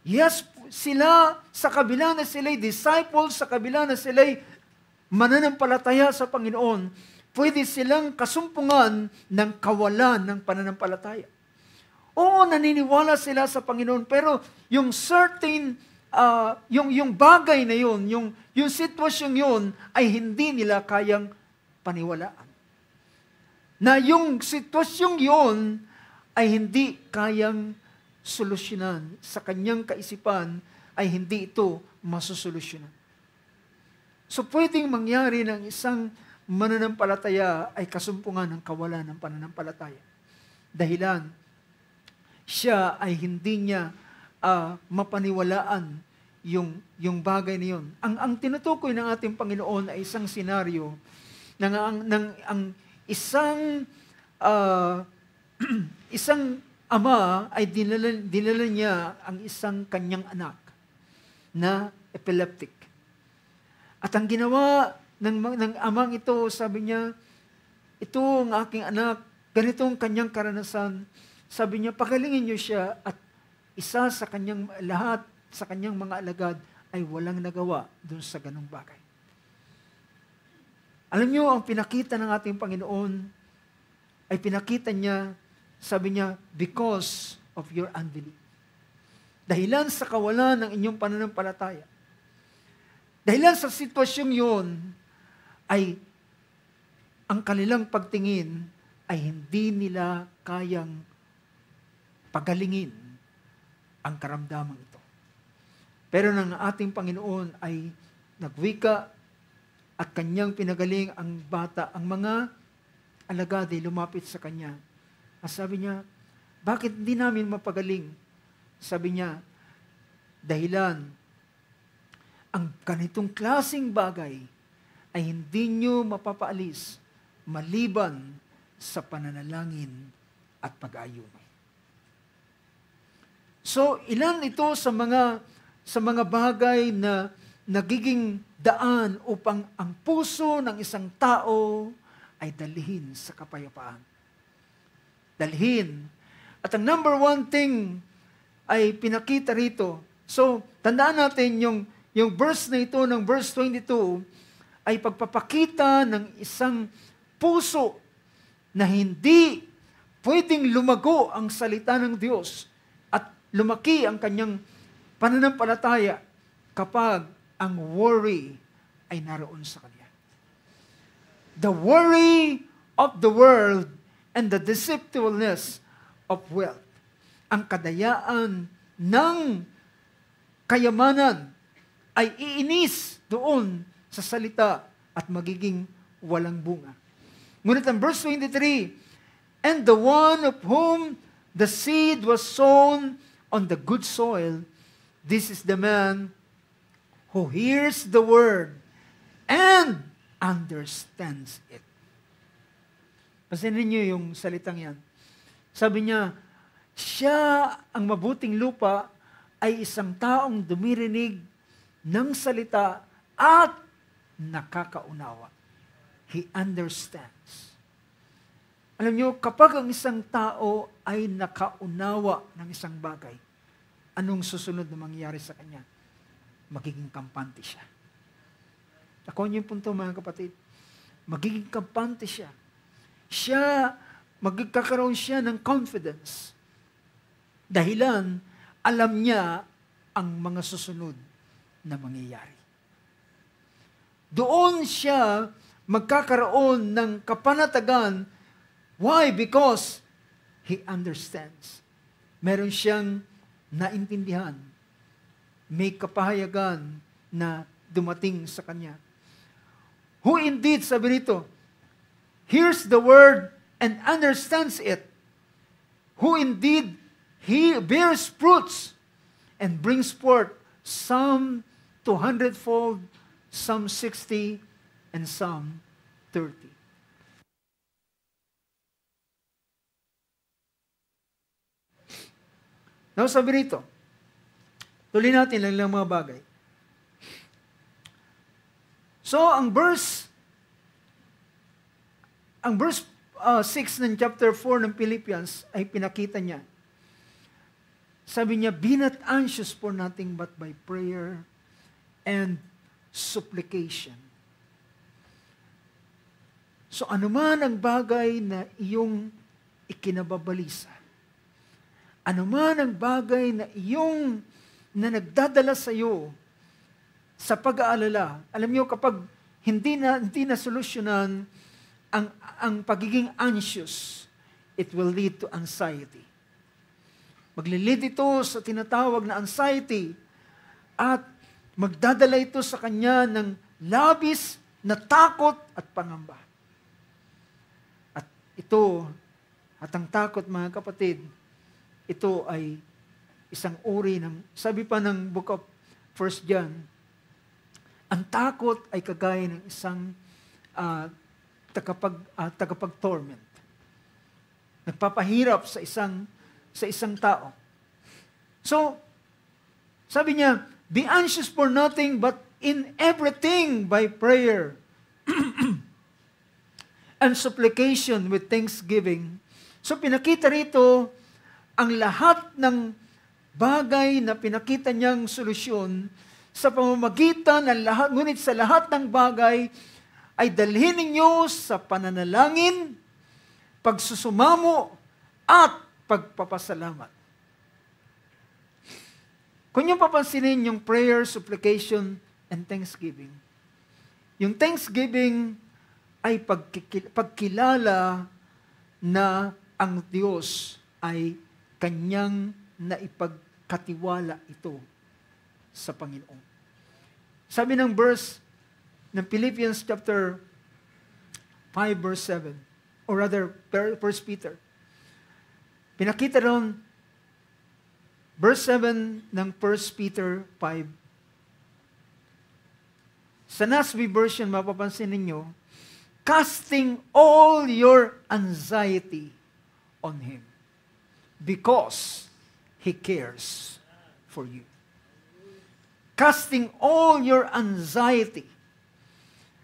Yes, sila sa kabila na sila'y disciples, sa kabila na sila'y mananampalataya sa Panginoon, pwede silang kasumpungan ng kawalan ng pananampalataya. Oo, naniniwala sila sa Panginoon, pero yung certain, yung bagay na yun, yung sitwasyon yun, ay hindi nila kayang paniwalaan. Na yung sitwasyong yun, ay hindi kayang solusyonan. Sa kanyang kaisipan, ay hindi ito masusolusyonan. So, pwedeng mangyari ng isang mananampalataya ay kasumpungan ng kawalan ng pananampalataya. Dahilan, siya ay hindi niya mapaniwalaan yung bagay na yun. Ang tinutukoy ng ating Panginoon ay isang senaryo ng isang ama ay dinala niya ang isang kanyang anak na epileptic. At ang ginawa ng amang ito, sabi niya, ito ang aking anak, ganito ang kanyang karanasan. Sabi niya, pagalingin niyo siya at isa sa kanyang lahat, sa kanyang mga alagad ay walang nagawa dun sa ganung bagay. Alam niyo, ang pinakita ng ating Panginoon ay pinakita niya, sabi niya, because of your unbelief. Dahilan sa kawalan ng inyong pananampalataya. Dahilan sa sitwasyong yun, ay ang kanilang pagtingin ay hindi nila kayang pagalingin ang karamdaman ito. Pero nang ating Panginoon ay nagwika at kanyang pinagaling ang bata, ang mga alagad ay lumapit sa kanya. At sabi niya, bakit hindi namin mapagaling? Sabi niya, dahilan, ang ganitong klaseng bagay ay hindi nyo mapapaalis maliban sa pananalangin at pag-ayuno. So, ilan ito sa mga bagay na nagiging daan upang ang puso ng isang tao ay dalhin sa kapayapaan. Dalhin. At ang number one thing ay pinakita rito. So, tandaan natin yung verse na ito, ng verse 22, ay pagpapakita ng isang puso na hindi pwedeng lumago ang salita ng Diyos at lumaki ang kanyang pananampalataya kapag ang worry ay naroon sa kanya. The worry of the world and the deceitfulness of wealth. Ang kadayaan ng kayamanan ay iinis doon sa salita at magiging walang bunga. Ngunit ang verse 23, and the one of whom the seed was sown on the good soil, this is the man who hears the word and understands it. Pansinin niyo yung salitang yan. Sabi niya, siya ang mabuting lupa ay isang taong dumirinig ng salita at nakakaunawa. He understands. Alam niyo, kapag ang isang tao ay nakaunawa ng isang bagay, anong susunod na mangyayari sa kanya? Magiging kampante siya. Ako yung punto, mga kapatid. Magiging kampante siya. Magkakaroon siya ng confidence. Dahilan, alam niya ang mga susunod na mangyayari. Doon siya magkakaroon ng kapanatagan. Why? Because he understands. Meron siyang naintindihan. May kapahayagan na dumating sa kanya. Who indeed, sabi rito, hears the word and understands it. Who indeed, he bears fruits and brings forth some 200-fold, some 60, and some 30. Now, sabi rito, tuloy natin lang mga bagay. So, ang verse 6 ng chapter 4 ng Philippians ay pinakita niya. Sabi niya, be not anxious for nothing but by prayer and supplication. So, anuman ang bagay na iyong ikinababalisa, anuman ang bagay na na nagdadala sa iyo sa pag-aalala, alam niyo kapag hindi na solusyonan ang pagiging anxious, it will lead to anxiety. Maglilid ito sa tinatawag na anxiety at magdadala ito sa kanya ng labis na takot at pangamba. At ang takot, mga kapatid, ito ay isang uri ng, sabi pa ng book of 1 John, ang takot ay kagaya ng isang tagapag-torment. Nagpapahirap sa isang tao. So, sabi niya, be anxious for nothing but in everything by prayer and supplication with thanksgiving. So, pinakita rito ang lahat ng bagay na pinakita niyang solusyon sa pamamagitan ng lahat, ngunit sa lahat ng bagay ay dalhin ninyo sa pananalangin, pagsusumamo, at pagpapasalamat. Kung yung papansinin yung prayer, supplication, and thanksgiving, yung thanksgiving ay pagkilala na ang Diyos ay kanyang naipagkatiwala ito sa Panginoon. Sabi ng verse ng Philippians chapter 5 verse 7, or rather 1 Peter, pinakita ron verse 7 ng 1 Peter 5. Sa NASB version, mapapansin ninyo, casting all your anxiety on Him because He cares for you. Casting all your anxiety.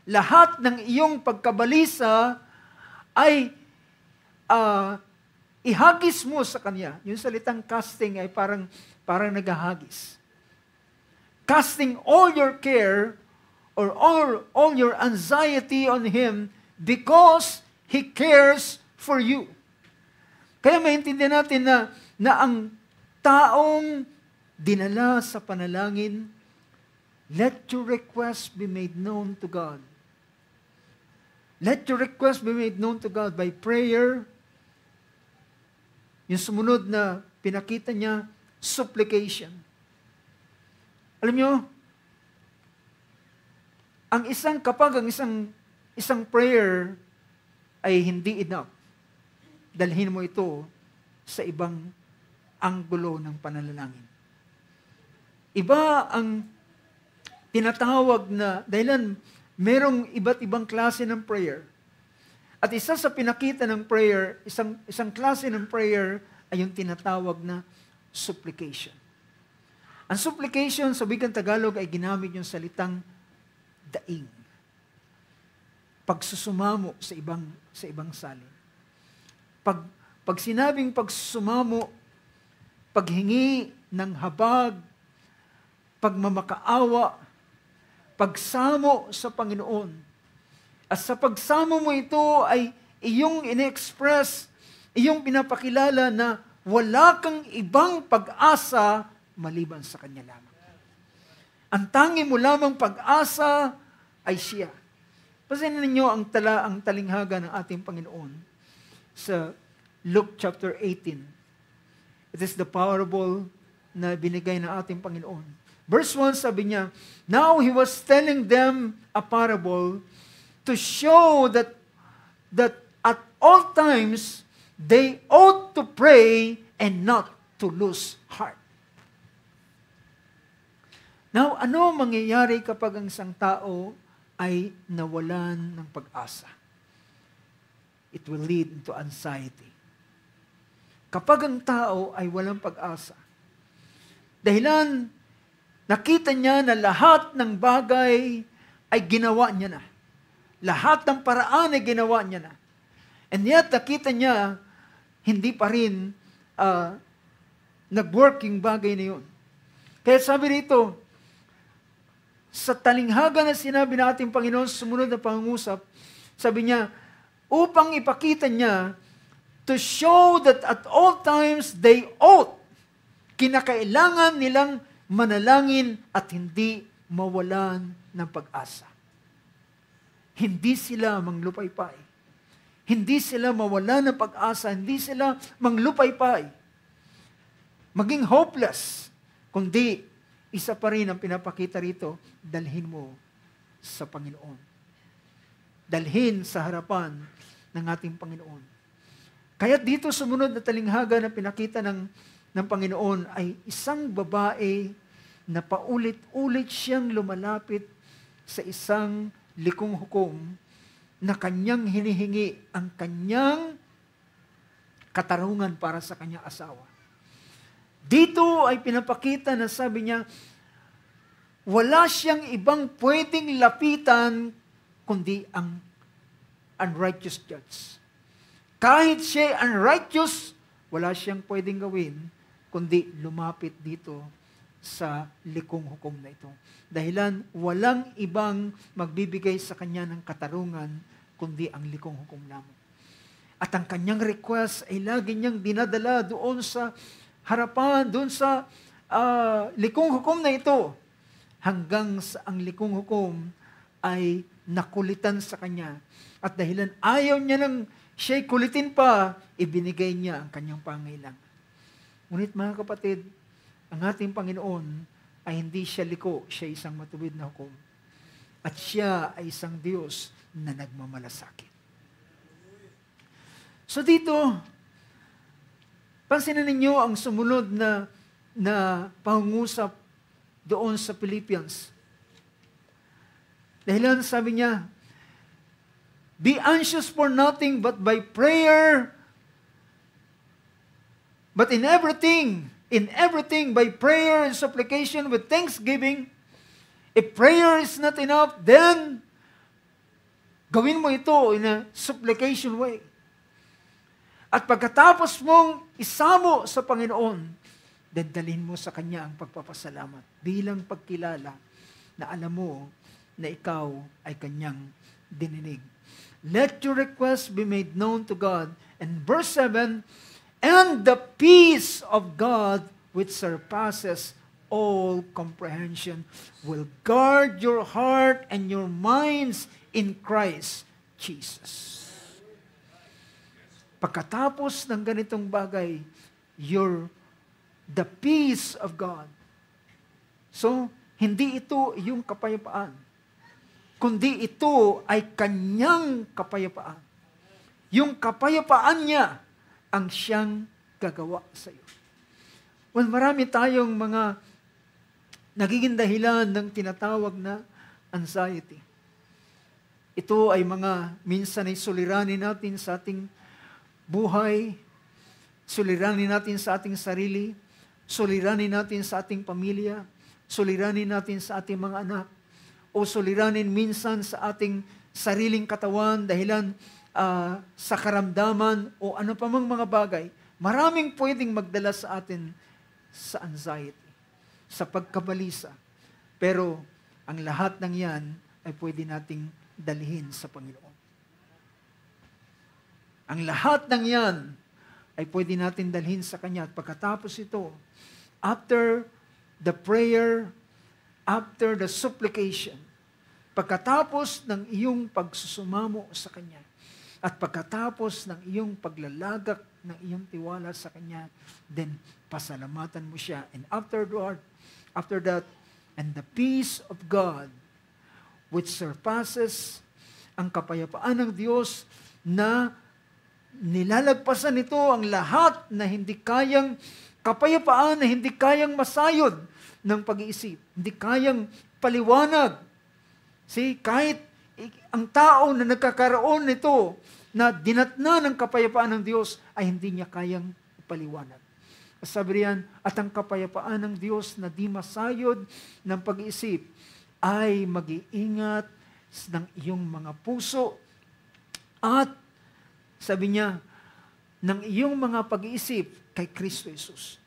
Lahat ng iyong pagkabalisa ay ihagis mo sa Kanya. Yung salitang casting ay parang naghahagis. Casting all your care or all your anxiety on Him because He cares for you. Kaya maintindihan natin na ang taong dinala sa panalangin, let your request be made known to God. Let your request be made known to God by prayer. Yung sumunod na pinakita niya, supplication. Alam nyo, kapag ang isang prayer ay hindi enough, dalhin mo ito sa ibang anggulo ng pananalangin. Iba ang tinatawag na, dahilan merong iba't ibang klase ng prayer. At isa sa pinakita ng prayer, isang klase ng prayer ay yung tinatawag na supplication. Ang supplication sa wikang Tagalog ay ginamit yung salitang daing. Pagsusumamo sa ibang salin. Pag sinabing pagsusumamo, paghingi ng habag, pagmamakaawa, pagsamo sa Panginoon. At sa pagsamo mo ito ay iyong ine-express, iyong pinapakilala na wala kang ibang pag-asa maliban sa Kanya lamang. Ang tangi mo lamang pag-asa ay Siya. Pansinin ninyo ang talinghaga ng ating Panginoon sa Luke chapter 18. It is the parable na binigay ng ating Panginoon. Verse 1 sabi niya, "Now He was telling them a parable to show that at all times they ought to pray and not to lose heart." Now, ano mangyayari kapag ang isang tao ay nawalan ng pag-asa? It will lead into anxiety. Kapag ang tao ay walang pag-asa, dahilan nakita niya na lahat ng bagay ay ginawa niya na. Lahat ng paraan ay ginawa niya na. And yet, nakita niya, hindi pa rin nag-working bagay na yun. Kaya sabi rito, sa talinghaga na sinabi ng ating Panginoon sa sumunod na pangungusap, sabi niya, upang ipakita niya, to show that at all times they ought, kinakailangan nilang manalangin at hindi mawalan ng pag-asa. Hindi sila manglupaypay. Hindi sila mawalan ng pag-asa. Hindi sila manglupaypay. Maging hopeless. Kundi, isa pa rin ang pinapakita rito, dalhin mo sa Panginoon. Dalhin sa harapan ng ating Panginoon. Kaya dito sumunod na talinghaga na pinakita ng Panginoon ay isang babae na paulit-ulit siyang lumalapit sa isang likong hukom na kanyang hinihingi ang kanyang katarungan para sa kanyang asawa. Dito ay pinapakita na sabi niya, wala siyang ibang pwedeng lapitan kundi ang unrighteous judge. Kahit siya unrighteous, wala siyang pwedeng gawin kundi lumapit dito sa likong hukom na ito. Dahilan walang ibang magbibigay sa kanya ng katarungan kundi ang likong hukom lamang. At ang kanyang request ay lagi niyang dinadala doon sa harapan, doon sa likong hukom na ito, hanggang sa ang likong hukom ay nakulitan sa kanya. At dahilan ayaw niya ng siya'y kulitin pa, ibinigay niya ang kanyang pangailangan. Ngunit mga kapatid, ang ating Panginoon ay hindi siya liko, siya isang matuwid na hukom. At siya ay isang Diyos na nagmamalasakit. So dito, pansinin ninyo ang sumunod na pangungusap doon sa Philippians. Dahilan sabi niya, be anxious for nothing but by prayer, but in everything by prayer and supplication with thanksgiving. If prayer is not enough, then gawin mo ito in a supplication way. At pagkatapos mong isamo sa Panginoon, dadalhin mo sa Kanya ang pagpapasalamat bilang pagkilala na alam mo na ikaw ay Kanyang dininig. Let your request be made known to God. And verse 7, and the peace of God which surpasses all comprehension will guard your heart and your minds in Christ Jesus. Pagkatapos ng ganitong bagay, the peace of God. So, hindi ito yung kapayapaan. kundi ito ay kanyang kapayapaan. Yung kapayapaan niya ang siyang gagawa sa iyo. Well, marami tayong mga nagiging dahilan ng tinatawag na anxiety. Ito ay mga minsan ay suliranin natin sa ating buhay, suliranin natin sa ating sarili, suliranin natin sa ating pamilya, suliranin natin sa ating mga anak, o suliranin minsan sa ating sariling katawan dahilan sa karamdaman o ano pa mang mga bagay. Maraming pwedeng magdala sa atin sa anxiety, sa pagkabalisa. Pero ang lahat ng yan ay pwede nating dalhin sa Panginoon. Ang lahat ng yan ay pwede natin dalhin sa Kanya. At pagkatapos ito, after the prayer, after the supplication, pagkatapos ng iyong pagsusumamo sa Kanya, at pagkatapos ng iyong paglalagak ng iyong tiwala sa Kanya, then pasalamatan mo siya. And after that, and the peace of God, which surpasses ang kapayapaan ng Diyos na nilalagpasan nito ang lahat na hindi kayang kapayapaan, na hindi kayang masayod ng pag-iisip, hindi kayang paliwanag. See, kahit ang tao na nagkakaroon nito, na dinatna ng kapayapaan ng Diyos, ay hindi niya kayang paliwanag. Sabi riyan, at ang kapayapaan ng Diyos na di masayod ng pag-iisip, ay mag-iingat ng iyong mga puso at sabi niya, ng iyong mga pag-iisip kay Kristo Jesus.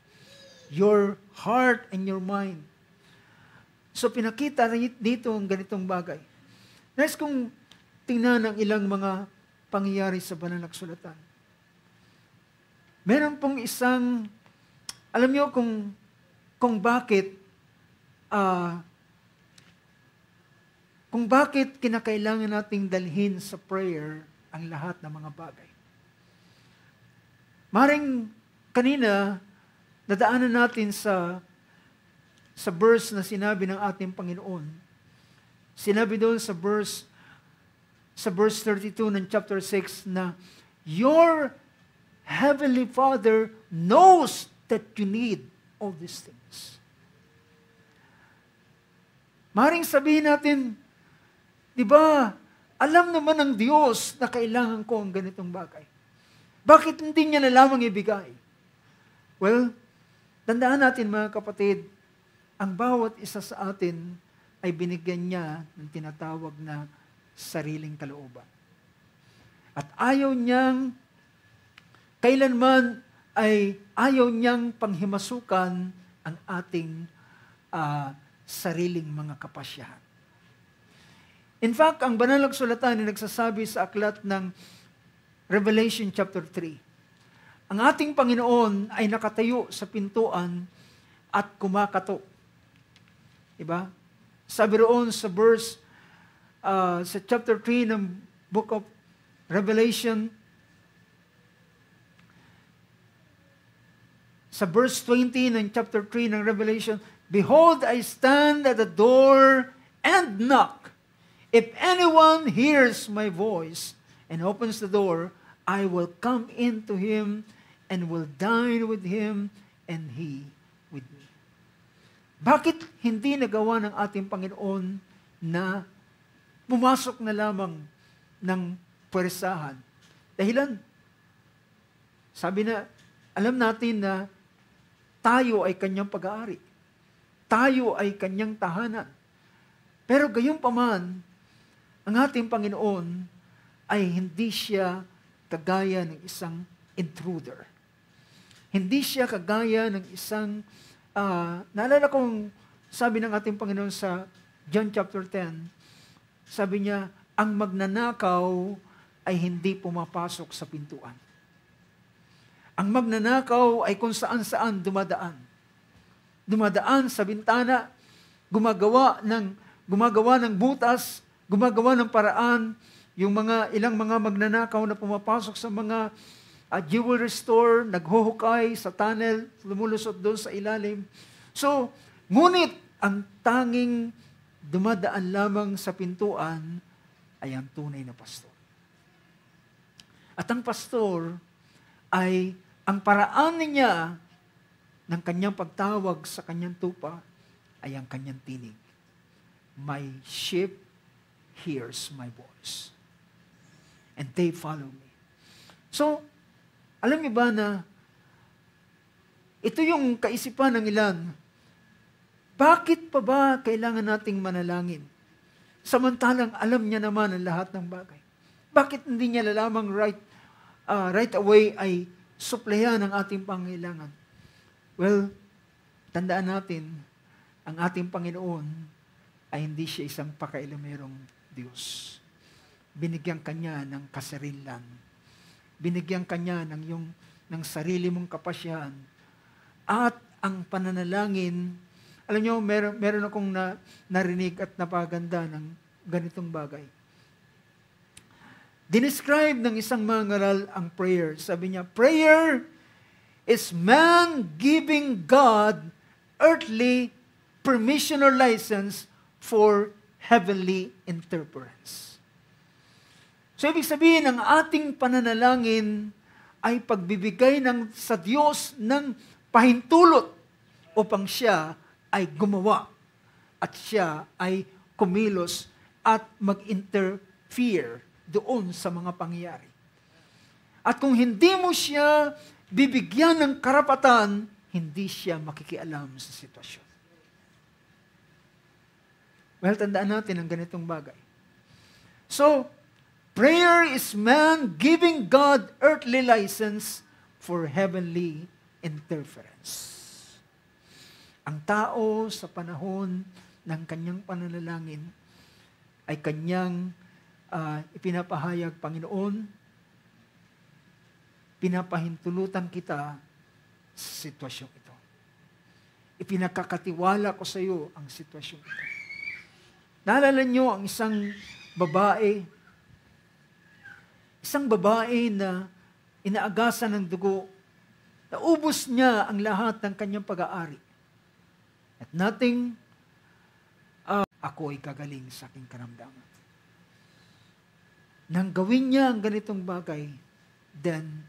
Your heart and your mind. So pinakita dito ang ganitong bagay. Nais kong tingnan ang ilang mga pangyayari sa banal na kasulatan. Meron pong isang, alam niyo kung bakit kinakailangan nating dalhin sa prayer ang lahat ng mga bagay. Maring kanina, nadaanan natin sa verse na sinabi ng ating Panginoon. Sinabi doon sa verse 32 ng chapter 6 na, your Heavenly Father knows that you need all these things. Maring sabihin natin, di ba, alam naman ng Diyos na kailangan ko ang ganitong bagay. Bakit hindi niya na lamang ibigay? Well, tandaan natin mga kapatid, ang bawat isa sa atin ay binigyan niya ng tinatawag na sariling kalooban. At ayaw niyang, kailanman ay ayaw niyang panghimasukan ang ating sariling mga kapasyahan. In fact, ang banal na kasulatan ay nagsasabi sa aklat ng Revelation chapter 3. Ang ating Panginoon ay nakatayo sa pintuan at kumakatok. Diba? Sabi roon sa verse, sa chapter 3 ng book of Revelation, sa verse 20 ng chapter 3 ng Revelation, behold, I stand at the door and knock. If anyone hears my voice and opens the door, I will come into him and will dine with him and he with me. Bakit hindi nagawa ng ating Panginoon na pumasok na lamang ng puwersahan? Dahilan, sabi na, alam natin na tayo ay kanyang pag-aari. Tayo ay kanyang tahanan. Pero gayunpaman, ang ating Panginoon ay hindi siya kagaya ng isang intruder. Hindi siya kagaya ng isang, naalala kong sabi ng ating Panginoon sa John chapter 10, sabi niya, ang magnanakaw ay hindi pumapasok sa pintuan. Ang magnanakaw ay kung saan-saan dumadaan. Dumadaan sa bintana, gumagawa ng butas, gumagawa ng paraan, yung ilang mga magnanakaw na pumapasok sa mga jewelry store, naghuhukay sa tunnel, lumulusot doon sa ilalim. So, ngunit ang tanging dumadaan lamang sa pintuan ay ang tunay na pastor. At ang pastor ay ang paraan niya ng kanyang pagtawag sa kanyang tupa ay ang kanyang tinig. My sheep hears my voice. And they follow me. So, alam niyo ba na ito yung kaisipan ng ilan? Bakit pa ba kailangan nating manalangin? Samantalang alam niya naman ang lahat ng bagay. Bakit hindi niya lamang right away ay suplayan ang ating pangailangan? Well, tandaan natin, ang ating Panginoon ay hindi siya isang pakailamerong Diyos. Binigyan kanya ng kasarilan. Binigyan kanya ng sarili mong kapasyahan. At ang pananalangin, alam niyo, meron akong narinig at napaganda ng ganitong bagay. Dinescribe ng isang mangaral ang prayer. Sabi niya, prayer is man giving God earthly permission or license for heavenly interference. So, ibig sabihin, ang ating pananalangin ay pagbibigay sa Diyos ng pahintulot upang siya ay gumawa at siya ay kumilos at mag-interfere doon sa mga pangyayari. At kung hindi mo siya bibigyan ng karapatan, hindi siya makikialam sa sitwasyon. Well, tandaan natin ang ganitong bagay. So, prayer is man giving God earthly license for heavenly interference. Ang tao sa panahon ng kanyang pananalangin ay kanyang ipinapahayag, Panginoon, pinapahintulutan kita sa sitwasyong ito. Ipinakakatiwala ko sa iyo ang sitwasyong ito. Naalala niyo ang isang babae na inaagasan ng dugo, naubos niya ang lahat ng kanyang pag-aari. At nothing, ako ay gagaling sa aking karamdaman. Nang gawin niya ang ganitong bagay, then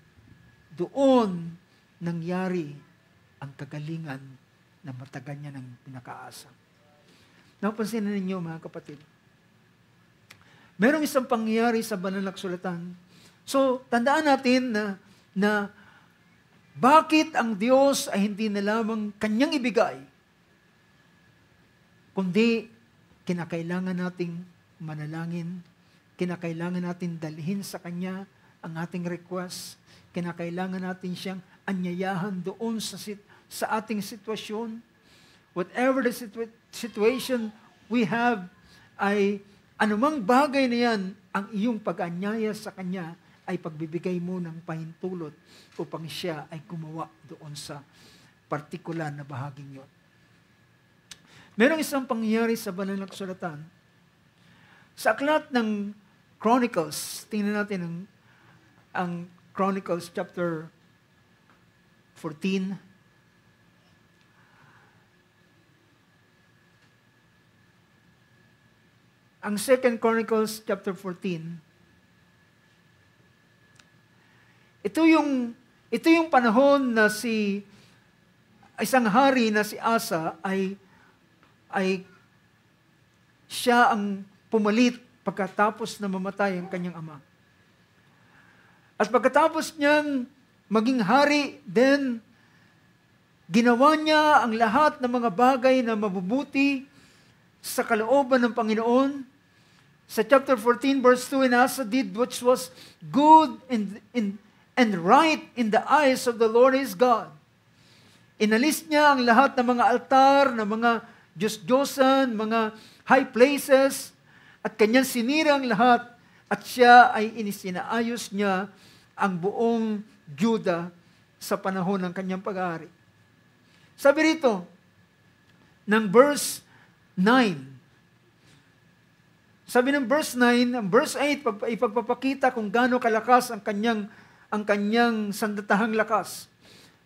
doon nangyari ang kagalingan na matagal niya ng pinakaasa. Napansin na ninyo mga kapatid, merong isang pangyayari sa banal na kasulatan. So, tandaan natin na bakit ang Diyos ay hindi na lamang kanyang ibigay, kundi kinakailangan nating manalangin, kinakailangan natin dalhin sa Kanya ang ating request, kinakailangan natin siyang anyayahan doon sa ating sitwasyon. Whatever the situation we have, ay anumang bagay na yan, ang iyong pag-anyaya sa Kanya ay pagbibigay mo ng pahintulot upang siya ay gumawa doon sa partikular na bahaging yon. Merong isang pangyayari sa banal na kasulatan. Sa aklat ng Chronicles, tingnan natin ang Chronicles chapter 14. Ang 2 Chronicles chapter 14. Ito yung panahon na isang hari na si Asa ay siya ang pumalit pagkatapos na mamatay ang kanyang ama. At pagkatapos niyang maging hari, then ginawa niya ang lahat ng mga bagay na mabubuti sa kalooban ng Panginoon. Sa chapter 14 verse 2, and Asa did which was good and right in the eyes of the Lord his God. Inalis niya ang lahat ng mga altar, ng mga Diyos-Diyosan, mga high places, at kanyang sinira ang lahat, at siya ay inisinaayos niya ang buong Juda sa panahon ng kanyang pag-aari. Sabi rito, ng verse 9, sabi ng verse 9, ang verse 8, ipagpapakita kung gaano kalakas ang kanyang sandatahang lakas.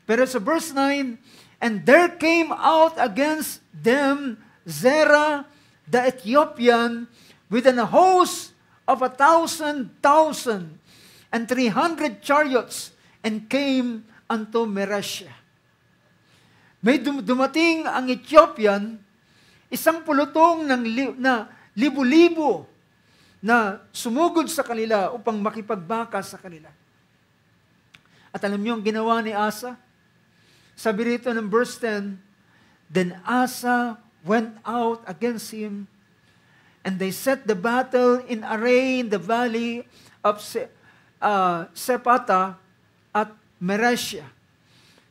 Pero sa verse 9, and there came out against them Zerah, the Ethiopian with an host of 1,000,000 and 300 chariots, and came unto Meresha. May dumating ang Ethiopian, isang pulutong na libo-libo na sumugod sa kanila upang makipagbaka sa kanila. At alam niyo ang ginawa ni Asa? Sabi rito ng verse 10, Then Asa went out against him, and they set the battle in array in the valley of Sepata at Meresha.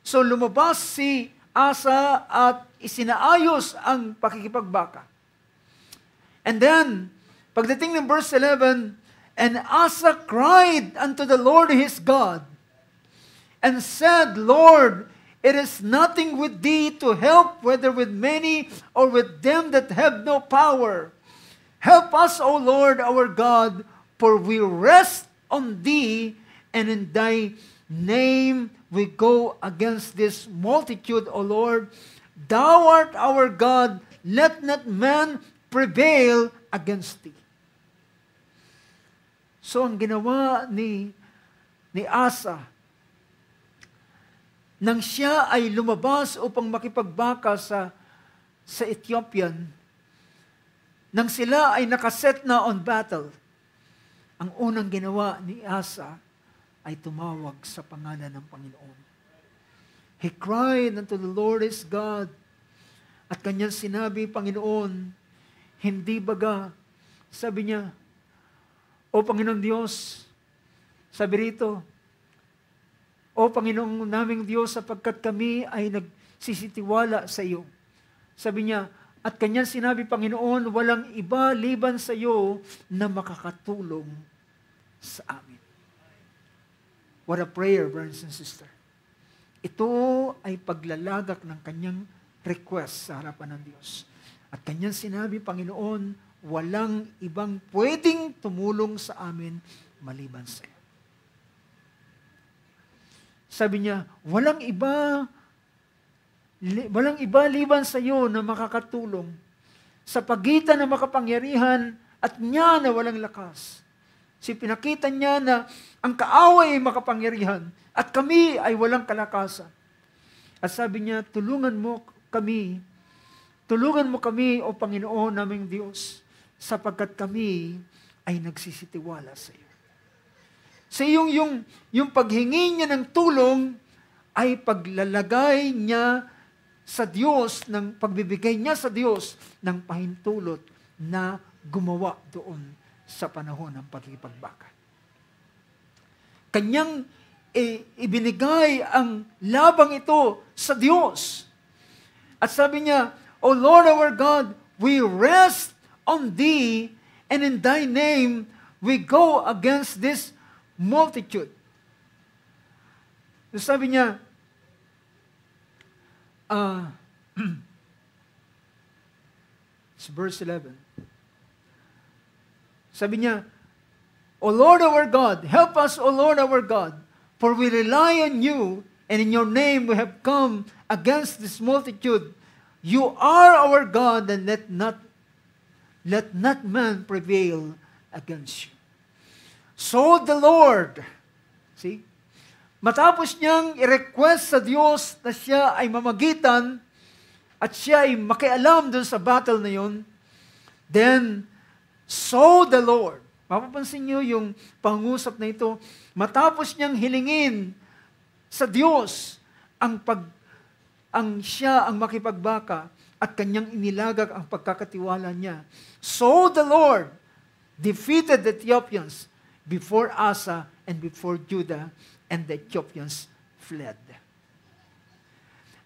So lumabas si Asa at isinaayos ang pakikipagbaka. And then, pagdating ng verse 11, And Asa cried unto the Lord his God, and said, Lord, it is nothing with thee to help, whether with many or with them that have no power. Help us, O Lord our God, for we rest on thee, and in thy name we go against this multitude, O Lord. Thou art our God, let not man prevail against thee. So ang ginawa ni Asa, nang siya ay lumabas upang makipagbaka sa Ethiopian, nang sila ay nakaset na on battle, ang unang ginawa ni Asa ay tumawag sa pangalan ng Panginoon. He cried unto the Lord his God, at kanyang sinabi, Panginoon, hindi baga, sabi niya, O Panginoong Diyos, sabi rito, O Panginoong naming Diyos, sapagkat kami ay nagsisitiwala sa iyo. Sabi niya, at kanyang sinabi, Panginoon, walang iba liban sa iyo na makakatulong sa amin. What a prayer, brothers and sisters. Ito ay paglalagak ng kanyang request sa harapan ng Diyos. At kanyang sinabi, Panginoon, walang ibang pwedeng tumulong sa amin maliban sa iyo. Sabi niya, walang iba liban sa iyo na makakatulong sa pagitan ng makapangyarihan at niya na walang lakas. Pinakita niya na ang kaaway ay makapangyarihan at kami ay walang kalakasan. At sabi niya, tulungan mo kami, O Panginoon naming Diyos, sapagkat kami ay nagsisitiwala sa iyo. Sa yung paghingi niya ng tulong ay paglalagay niya sa Diyos, pagbibigay niya sa Diyos ng pahintulot na gumawa doon sa panahon ng pagkikipagbaka. Kanyang ibinigay ang labang ito sa Diyos. At sabi niya, O Lord our God, we rest on thee, and in thy name we go against this multitude. So sabi niya, it's verse 11. Sabi niya, O Lord our God, help us, O Lord our God, for we rely on you, and in your name we have come against this multitude. You are our God, and let not man prevail against you. So the Lord, matapos niyang i-request sa Diyos na siya ay mamagitan at siya ay makialam dun sa battle na yun, then, so the Lord, mapapansin niyo yung pangusap na ito, matapos niyang hilingin sa Diyos siya ang makipagbaka at kanyang inilagak ang pagkakatiwala niya. So the Lord defeated the Ethiopians before Asa and before Judah, and the Ethiopians fled.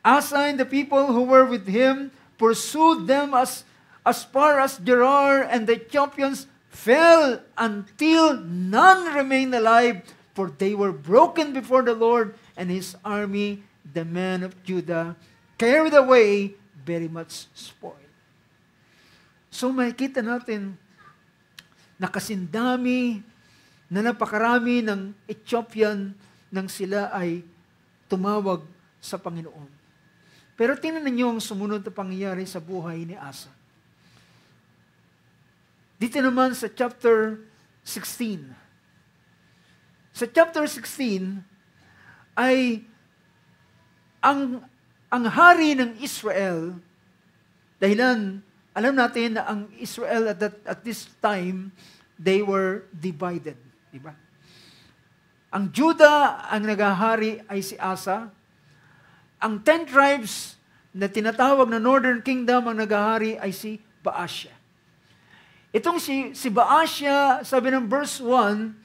Asa and the people who were with him pursued them as far as Gerar, and the Ethiopians fell until none remained alive, for they were broken before the Lord, and his army, the men of Judah, carried away very much spoil. So makikita natin na kasindami, na napakarami ng Ethiopian nang sila ay tumawag sa Panginoon. Pero tingnan ninyo ang sumunod na pangyayari sa buhay ni Asa. Dito naman sa chapter 16. Sa chapter 16 ay ang hari ng Israel, dahilan, alam natin na ang Israel at this time, they were divided. Diba? Ang Judah, ang nagahari ay si Asa. Ang 10 tribes na tinatawag na Northern Kingdom, ang nagahari ay si Baasha. Itong si Baasha, sabi ng verse 1,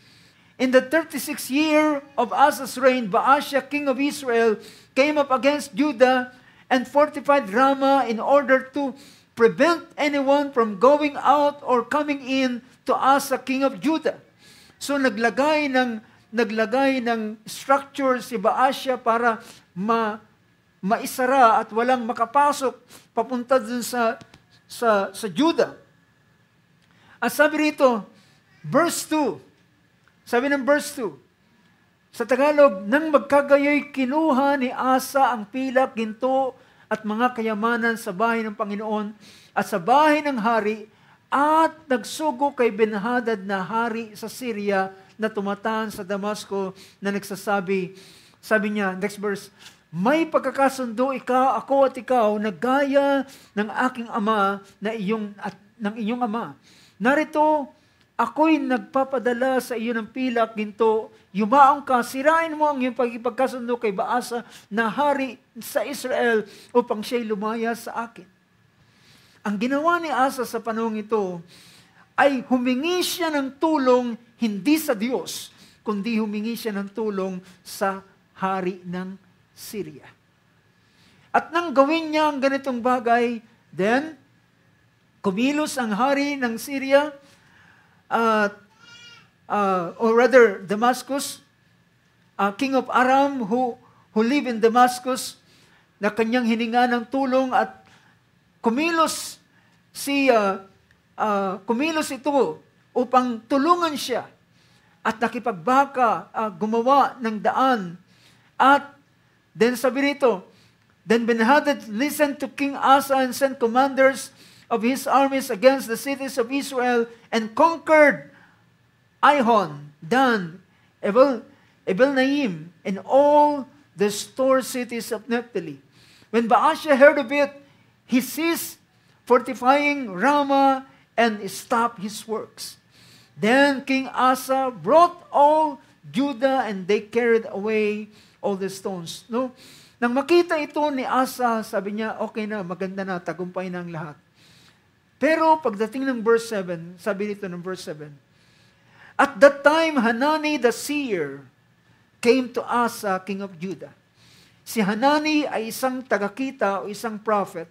in the 36th year of Asa's reign, Baasha, king of Israel, came up against Judah and fortified Ramah in order to prevent anyone from going out or coming in to Asa, king of Judah. So naglagay ng structure si Baasha para maisara at walang makapasok papunta dun sa Judah. At sabi rito, verse 2, sabi ng verse 2, sa Tagalog, nang magkagayoy kinuha ni Asa ang pilak, ginto at mga kayamanan sa bahay ng Panginoon at sa bahay ng hari at nagsugo kay Ben-Hadad na hari sa Syria na tumataan sa Damasco na nagsasabi, sabi niya, next verse, may pagkakasundo ako at ikaw na gaya ng aking ama ng inyong ama. Narito, ako'y nagpapadala sa iyo ng pilak, ginto, yumaong ka, sirain mo ang iyong pagkikasundo kay Baasa na hari sa Israel upang siya'y lumaya sa akin. Ang ginawa ni Asa sa panahong ito ay humingi siya ng tulong hindi sa Diyos, kundi humingi siya ng tulong sa hari ng Syria. At nang gawin niya ang ganitong bagay, then, kumilos ang hari ng Syria, or rather Damascus, king of Aram who live in Damascus, na kanyang hininga ng tulong at kumilos ito upang tulungan siya at nakipagbaka, gumawa ng daan. At then sabi rito, then Ben-Hadad listened to King Asa and sent commanders of his armies against the cities of Israel and conquered Ihon, Dan, Ebel-Naim, and all the store cities of Naphtali. When Baasha heard of it, he ceased fortifying Ramah and stopped his works. Then King Asa brought all Judah and they carried away all the stones. No? Nang makita ito ni Asa, sabi niya, okay na, maganda na, tagumpay na ang lahat. Pero pagdating ng verse 7, sabi dito ng verse 7, at that time, Hanani the seer came to Asa, king of Judah. Si Hanani ay isang tagakita o isang prophet.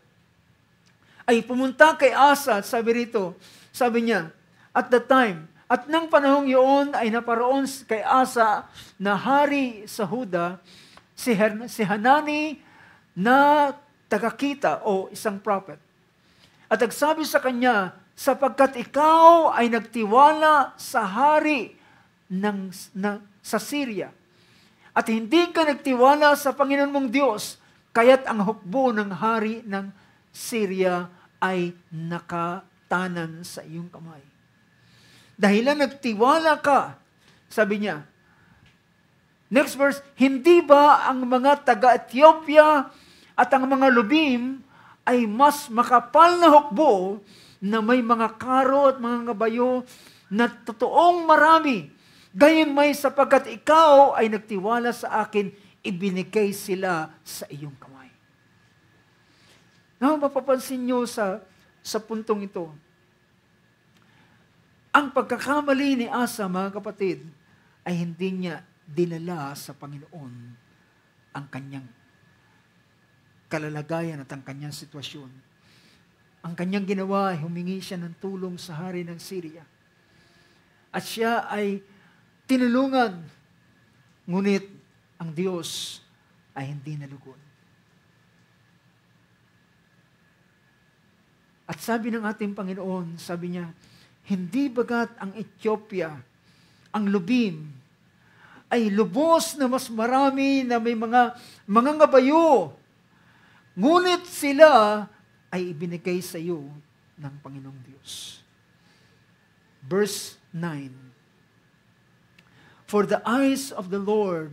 Ay pumunta kay Asa, sabi rito, sabi niya, at that time, at nang panahong yun ay naparoon kay Asa na hari sa Huda, si Hanani na tagakita o isang prophet. At nagsabi sa kanya, sapagkat ikaw ay nagtiwala sa hari sa Syria, at hindi ka nagtiwala sa Panginoon mong Diyos, kaya't ang hukbo ng hari ng Syria ay nakatanan sa iyong kamay. Dahilan nagtiwala ka, sabi niya. Next verse, hindi ba ang mga taga-Ethiopia at ang mga lubim ay mas makapal na hukbo na may mga karo at mga kabayo na totoong marami. Gayon may sapagkat ikaw ay nagtiwala sa akin, ibinigay sila sa iyong kamay. Now, mapapansin nyo sa puntong ito, ang pagkakamali ni Asa, mga kapatid, ay hindi niya dinala sa Panginoon ang kanyang kalalagayan at ang kanyang sitwasyon. Ang kanyang ginawa ay humingi siya ng tulong sa hari ng Syria. At siya ay tinulungan, ngunit ang Diyos ay hindi nalugon. At sabi ng ating Panginoon, sabi niya, hindi bagat ang Ethiopia, ang lubim, ay lubos na mas marami na may mga ngabayo, ngunit sila ay ibinigay sa iyo ng Panginoong Diyos. Verse 9. For the eyes of the Lord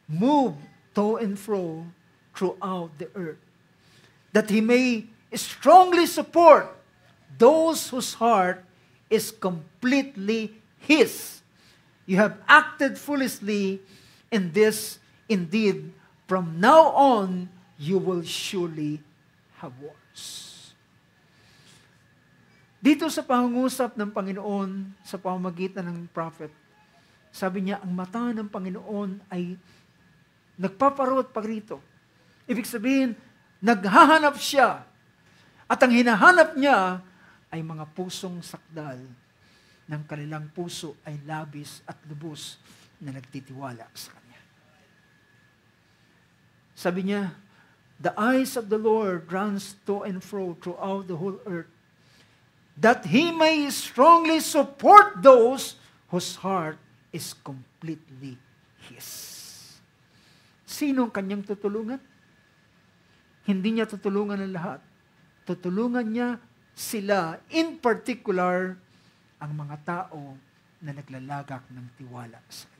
move to and fro throughout the earth, that He may strongly support those whose heart is completely His. You have acted foolishly in this. Indeed, from now on, you will surely have wars. Dito sa pangungusap ng Panginoon sa pamamagitan ng prophet, sabi niya, ang mata ng Panginoon ay nagpaparot pa rito. Ibig sabihin, naghahanap siya. At ang hinahanap niya ay mga pusong sakdal ng kanilang puso ay labis at lubos na nagtitiwala sa Kanya. Sabi niya, the eyes of the Lord runs to and fro throughout the whole earth, that He may strongly support those whose heart is completely His. Sino ang Kanyang tutulungan? Hindi niya tutulungan ang lahat. Tutulungan niya sila, in particular, ang mga tao na naglalagak ng tiwala sa Kanya.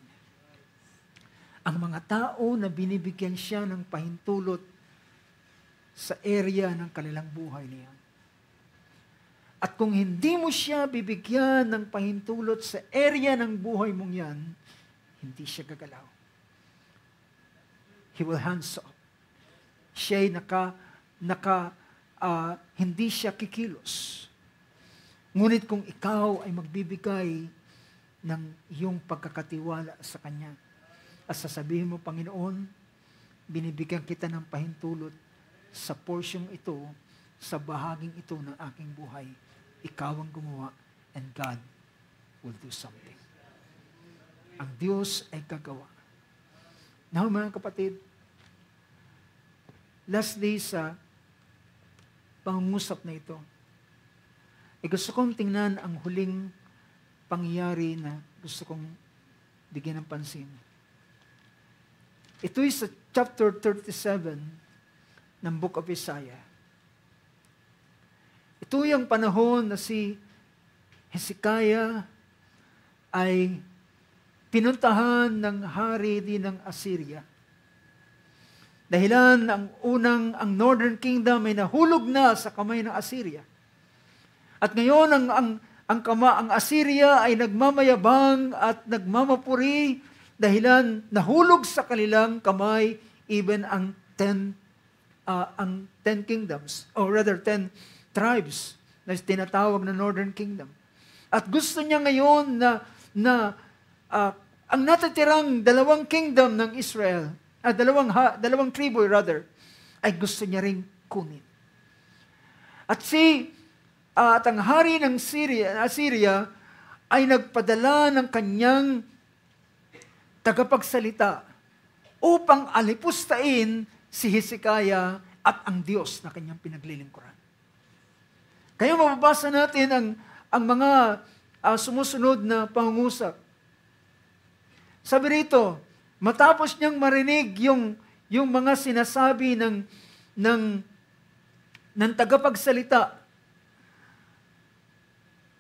Ang mga tao na binibigyan siya ng pahintulot sa area ng kanilang buhay niya. At kung hindi mo siya bibigyan ng pahintulot sa area ng buhay mong yan, hindi siya gagalaw. He will hands off. Siya'y hindi siya kikilos. Ngunit kung ikaw ay magbibigay ng iyong pagkakatiwala sa Kanya, at sasabihin mo, Panginoon, binibigyan kita ng pahintulot sa porsyong ito, sa bahaging ito ng aking buhay, ikaw ang gumawa, and God will do something. Ang Diyos ay gagawa. Now, mga kapatid, lastly sa pangungusap na ito, gusto kong tingnan ang huling pangyayari na gusto kong bigyan ng pansin. Ito is sa chapter 37 ng Book of Isaiah. Ito yung panahon na si Hezekiah ay pinuntahan ng hari din ng Assyria. Dahilan ang Northern Kingdom ay nahulog na sa kamay ng Assyria. At ngayon ang Assyria ay nagmamayabang at nagmamapuri dahilan nahulog sa kanilang kamay even ang 10 kingdoms, or rather 10 tribes na tinatawag na Northern Kingdom. At gusto niya ngayon na ang natitirang 2 kingdom ng Israel, dalawang tribu rather, ay gusto niya ring kunin. At ang hari ng Assyria ay nagpadala ng kanyang tagapagsalita upang alipustain si Hezekiah at ang Diyos na kanyang pinaglilingkuran. Kaya mababasa natin ang mga sumusunod na pangungusap. Sabi rito, matapos niyang marinig yung mga sinasabi ng tagapagsalita,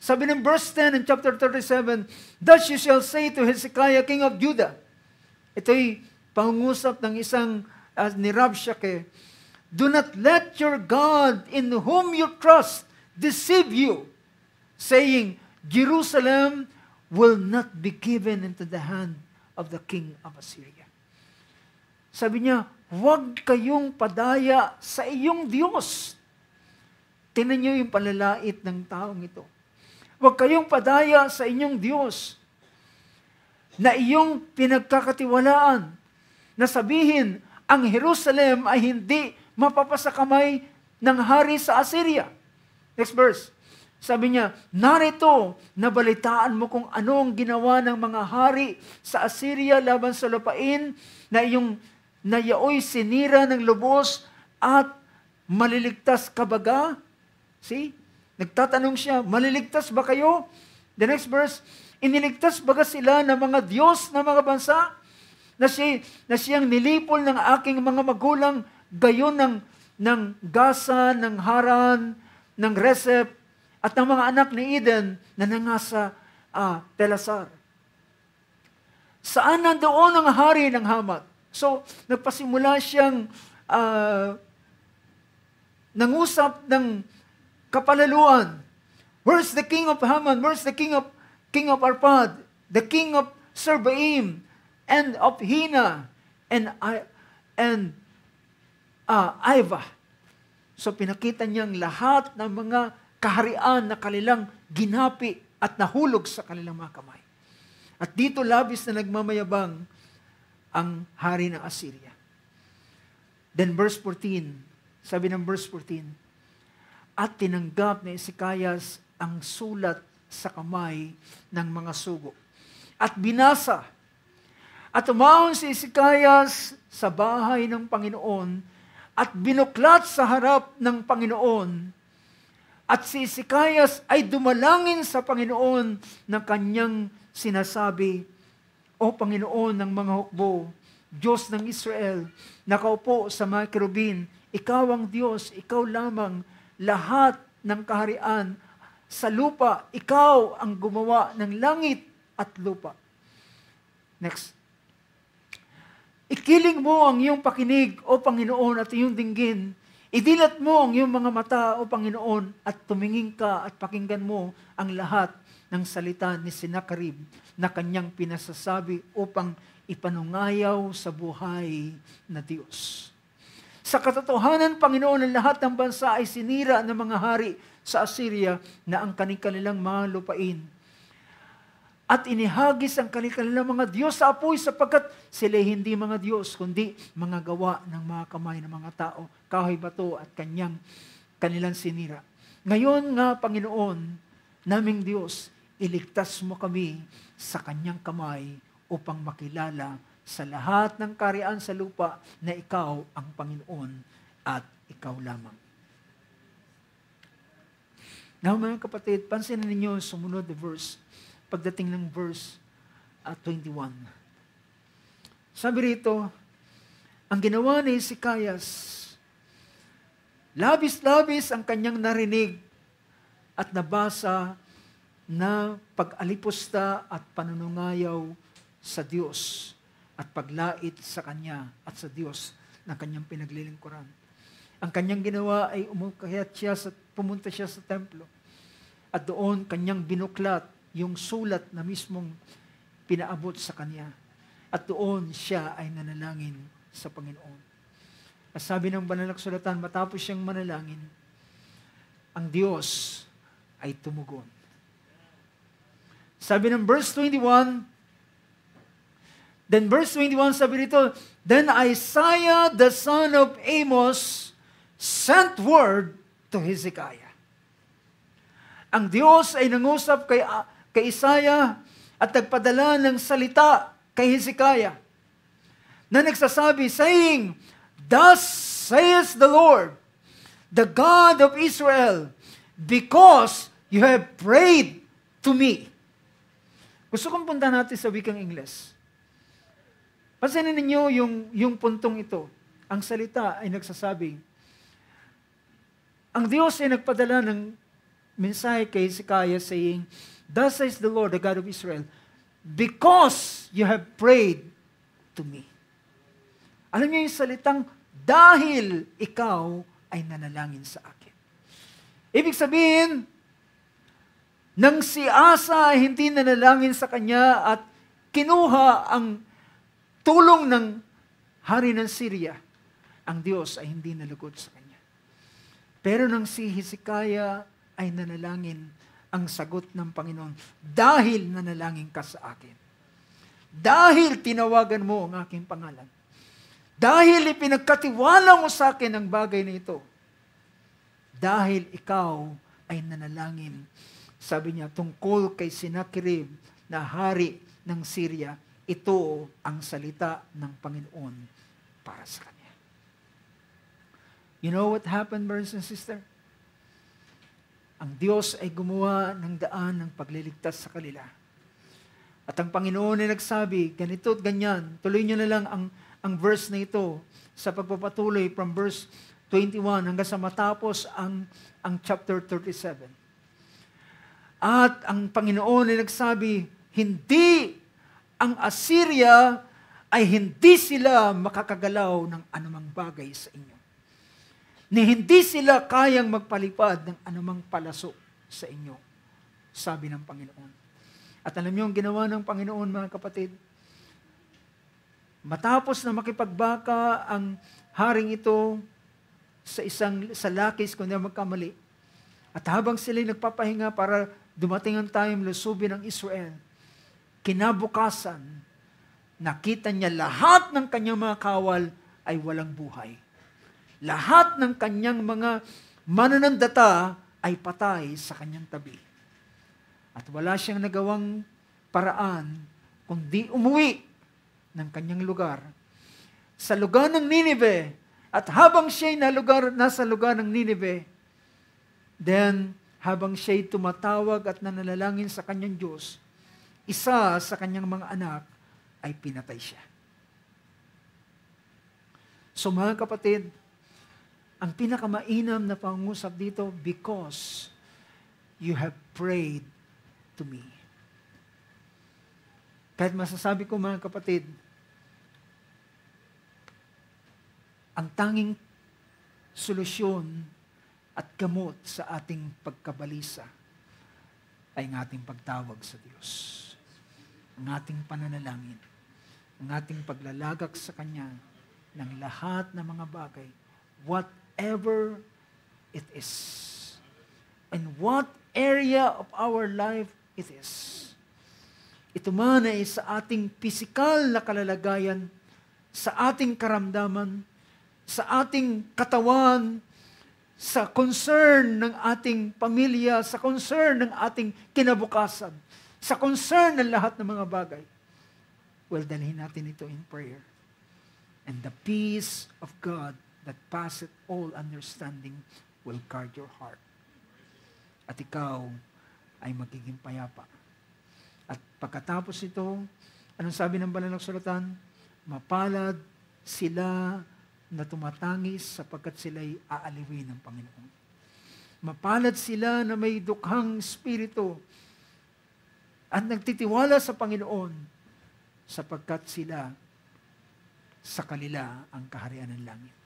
sabi ng verse 10 in chapter 37, thus you shall say to Hezekiah, king of Judah. Ito'y pangungusap ng isang ni Rabshakeh, do not let your God in whom you trust deceive you, saying, Jerusalem will not be given into the hand of the king of Assyria. Sabi niya, huwag kayong padaya sa iyong Diyos. Tingnan niyo yung panlalait ng taong ito. Huwag kayong padaya sa inyong Diyos na iyong pinagkakatiwalaan, na sabihin, ang Jerusalem ay hindi mapapasakamay ng hari sa Assyria. Next verse. Sabi niya, narito, nabalitaan mo kung anong ginawa ng mga hari sa Assyria laban sa lupain na yaoy sinira ng lubos at maliligtas ka baga? See? Nagtatanong siya, maliligtas ba kayo? The next verse, iniligtas baga sila ng mga Diyos na mga bansa na siyang nilipol ng aking mga magulang gayon ng Gaza, ng Haran, ng Resep, at ng mga anak ni Eden na nangasa Telasar. Saan nandoon ang hari ng Hamat? So, nagpasimula siyang nangusap ng kapalaluan. Where's the king of Haman? Where's the king of Arpad? The king of Serbaim and of Hina and Aiva. So pinakita niyang lahat ng mga kaharian na kanilang ginapi at nahulog sa kanilang mga kamay. At dito labis na nagmamayabang ang hari ng Assyria. Then verse 14, sabi ng verse 14, at tinanggap ni Hezekias ang sulat sa kamay ng mga sugo. At binasa. At umahon si Hezekias sa bahay ng Panginoon at binuklat sa harap ng Panginoon. At si Hezekias ay dumalangin sa Panginoon na kanyang sinasabi, O Panginoon ng mga hukbo, Diyos ng Israel, nakaupo sa mga kerubin, ikaw ang Diyos, ikaw lamang, lahat ng kaharian sa lupa, ikaw ang gumawa ng langit at lupa. Next. Ikiling mo ang iyong pakinig, O Panginoon, at iyong dinggin. Idilat mo ang iyong mga mata, O Panginoon, at tumingin ka at pakinggan mo ang lahat ng salita ni Sennacherib na kanyang pinasasabi upang ipanungayaw sa buhay na Diyos. Sa katotohanan, Panginoon, ang lahat ng bansa ay sinira ng mga hari sa Assyria na ang kanilang mga lupain. At inihagis ang kanilang mga Diyos sa apoy sapagkat sila hindi mga Diyos, kundi mga gawa ng mga kamay ng mga tao, kahoy, bato at kanilang sinira. Ngayon nga, Panginoon, naming Diyos, iligtas mo kami sa kanyang kamay upang makilala sa lahat ng kaharian sa lupa na ikaw ang Panginoon at ikaw lamang. Now mga kapatid, pansinin ninyo sumunod na verse, pagdating ng verse 21. Sabi rito, ang ginawa ni Hezekias, labis-labis ang kanyang narinig at nabasa na pag-alipusta at panunungayaw sa Diyos at paglait sa Kanya at sa Diyos na Kanyang pinaglilingkuran. Ang Kanyang ginawa ay pumunta siya sa templo at doon Kanyang binuklat yung sulat na mismong pinaabot sa Kanya. At doon siya ay nanalangin sa Panginoon. At sabi ng banal na kasulatan, matapos siyang manalangin, ang Diyos ay tumugon. Sabi ng verse 21, then verse 21 sabi rito, then Isaiah the son of Amos sent word to Hezekiah. Ang Diyos ay nangusap kay Isaiah at nagpadala ng salita kay Hezekiah na nagsasabi, saying, thus says the Lord, the God of Israel, because you have prayed to me. Gusto kong punta natin sa wikang Ingles. Pansinin ninyo yung puntong ito. Ang salita ay nagsasabi, ang Diyos ay nagpadala ng mensahe kay Hezekiah saying, thus says the Lord, the God of Israel, because you have prayed to me. Alam niyo yung salitang, dahil ikaw ay nanalangin sa akin. Ibig sabihin, nang si Asa ay hindi nanalangin sa kanya at kinuha ang tulong ng hari ng Syria, ang Diyos ay hindi nalugod sa kanya. Pero nang si Hezekiah ay nanalangin, ang sagot ng Panginoon, dahil nanalangin ka sa akin. Dahil tinawagan mo ang aking pangalan. Dahil ipinagkatiwala mo sa akin ang bagay na ito. Dahil ikaw ay nanalangin. Sabi niya, tungkol kay Sennacherib na hari ng Syria, ito ang salita ng Panginoon para sa kanya. You know what happened, brothers and sisters? Ang Diyos ay gumawa ng daan ng pagliligtas sa kanila. At ang Panginoon ay nagsabi, ganito at ganyan. Tuloy niyo na lang ang verse na ito sa pagpapatuloy from verse 21 hanggang sa matapos ang chapter 37. At ang Panginoon ay nagsabi, hindi ang Assyria ay hindi sila makakagalaw ng anumang bagay sa inyo. Ni hindi sila kayang magpalipad ng anumang palaso sa inyo, sabi ng Panginoon. At alam niyo ang ginawa ng Panginoon, mga kapatid? Matapos na makipagbaka ang haring ito sa Lakis, kung hindi magkamali, at habang sila nagpapahinga para dumating ang time lusubin ng Israel, kinabukasan, nakita niya lahat ng kanyang mga kawal ay walang buhay. Lahat ng kanyang mga mananandata ay patay sa kanyang tabi. At wala siyang nagawang paraan kundi umuwi ng kanyang lugar sa lugar ng Nineveh. At habang siya'y nasa lugar ng Nineveh, then habang siya'y tumatawag at nanalangin sa kanyang Diyos, isa sa kanyang mga anak ay pinatay siya. So mga kapatid, ang pinakamainam na pangungusap dito, because you have prayed to me. Kahit masasabi ko mga kapatid, ang tanging solusyon at gamot sa ating pagkabalisa ay ang ating pagtawag sa Diyos. Ang ating pananalangin, ang ating paglalagak sa Kanya ng lahat ng mga bagay, whatever it is, and what area of our life it is. Ito man ay sa ating pisikal na kalalagayan, sa ating karamdaman, sa ating katawan, sa concern ng ating pamilya, sa concern ng ating kinabukasan, sa concern ng lahat ng mga bagay. Well, dalhin natin ito in prayer. And the peace of God that passeth all understanding will guard your heart. At ikaw ay magiging payapa. At pagkatapos ito, anong sabi ng banal na kasulatan? Mapalad sila na tumatangis sapagkat sila'y aaliwin ng Panginoon. Mapalad sila na may dukhang espiritu at nagtitiwala sa Panginoon sapagkat sila sa kanila ang kaharian ng langit.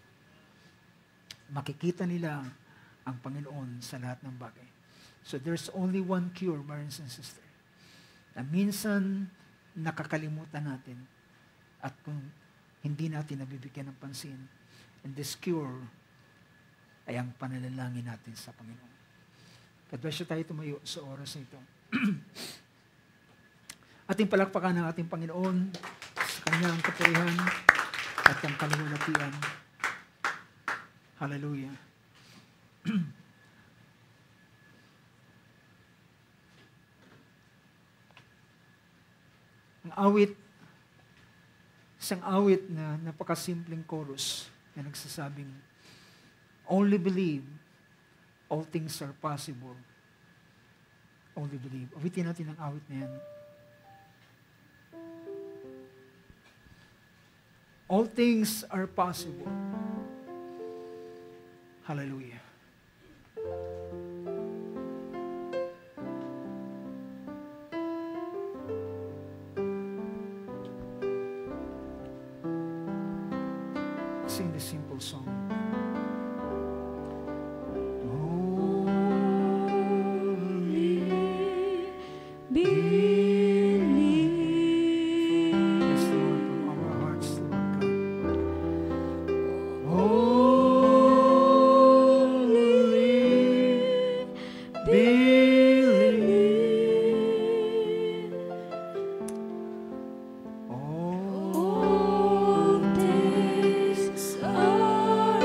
Makikita nila ang Panginoon sa lahat ng bagay. So there's only one cure, brothers and sisters, na minsan nakakalimutan natin at kung hindi natin nabibigyan ng pansin. And this cure ay ang pananalangin natin sa Panginoon. Kadwasyo tayo tumayo sa oras na ito. Ating palakpakan ng ating Panginoon sa kanyang kapurihan at ang kaluwalhatian. Hallelujah. Ang awit, isang awit na napakasimpleng chorus na nagsasabing, only believe, all things are possible. Only believe. Awitin natin ang awit na yan. All things are possible. Hallelujah. Sing this simple song. All things are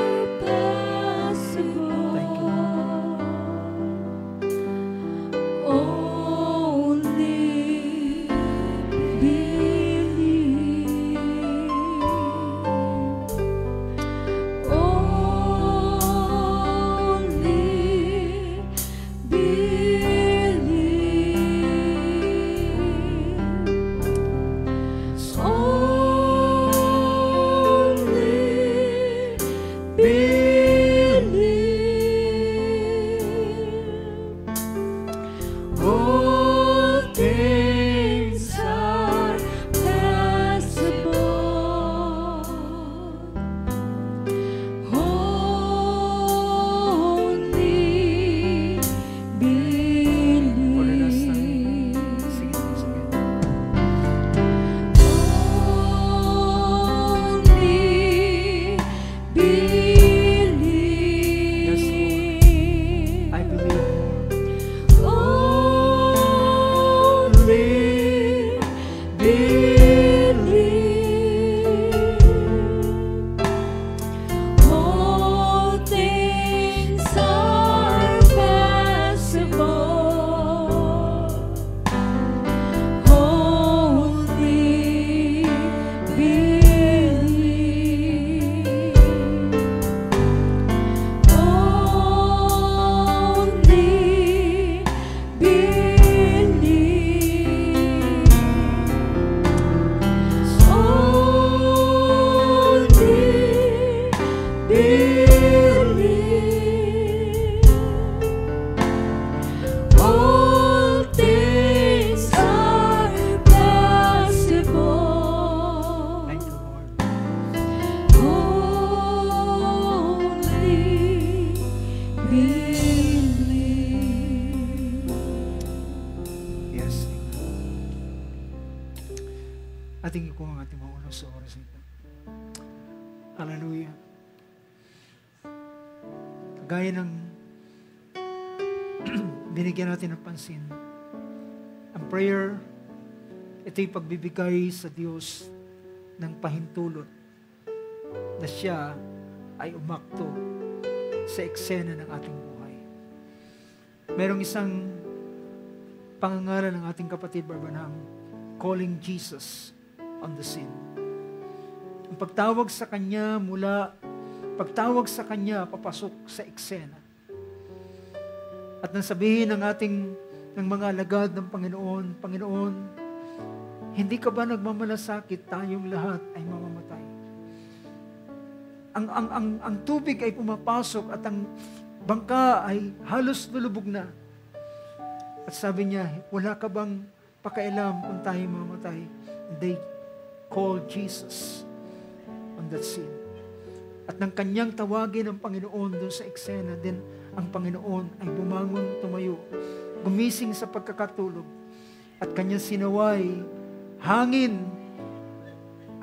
Hallelujah. Gaya ng binigyan natin ng pansin. Ang prayer, ito'y pagbibigay sa Diyos ng pahintulot na siya ay umakto sa eksena ng ating buhay. Merong isang pangangaral ng ating kapatid Barbanam, calling Jesus on the scene. Ang pagtawag sa Kanya papasok sa eksena. At nang sabihin ng mga alagad ng Panginoon, Panginoon, hindi ka ba nagmamalasakit tayong lahat ay mamamatay? Ang tubig ay pumapasok at ang bangka ay halos lulubog na. At sabi niya, wala ka bang pakialam kung tayo mamamatay? And they called Jesus on that scene. At nang kanyang tawagin ang Panginoon doon sa eksena, then ang Panginoon ay bumangon, tumayo, gumising sa pagkakatulog, at kanyang sinaway, hangin,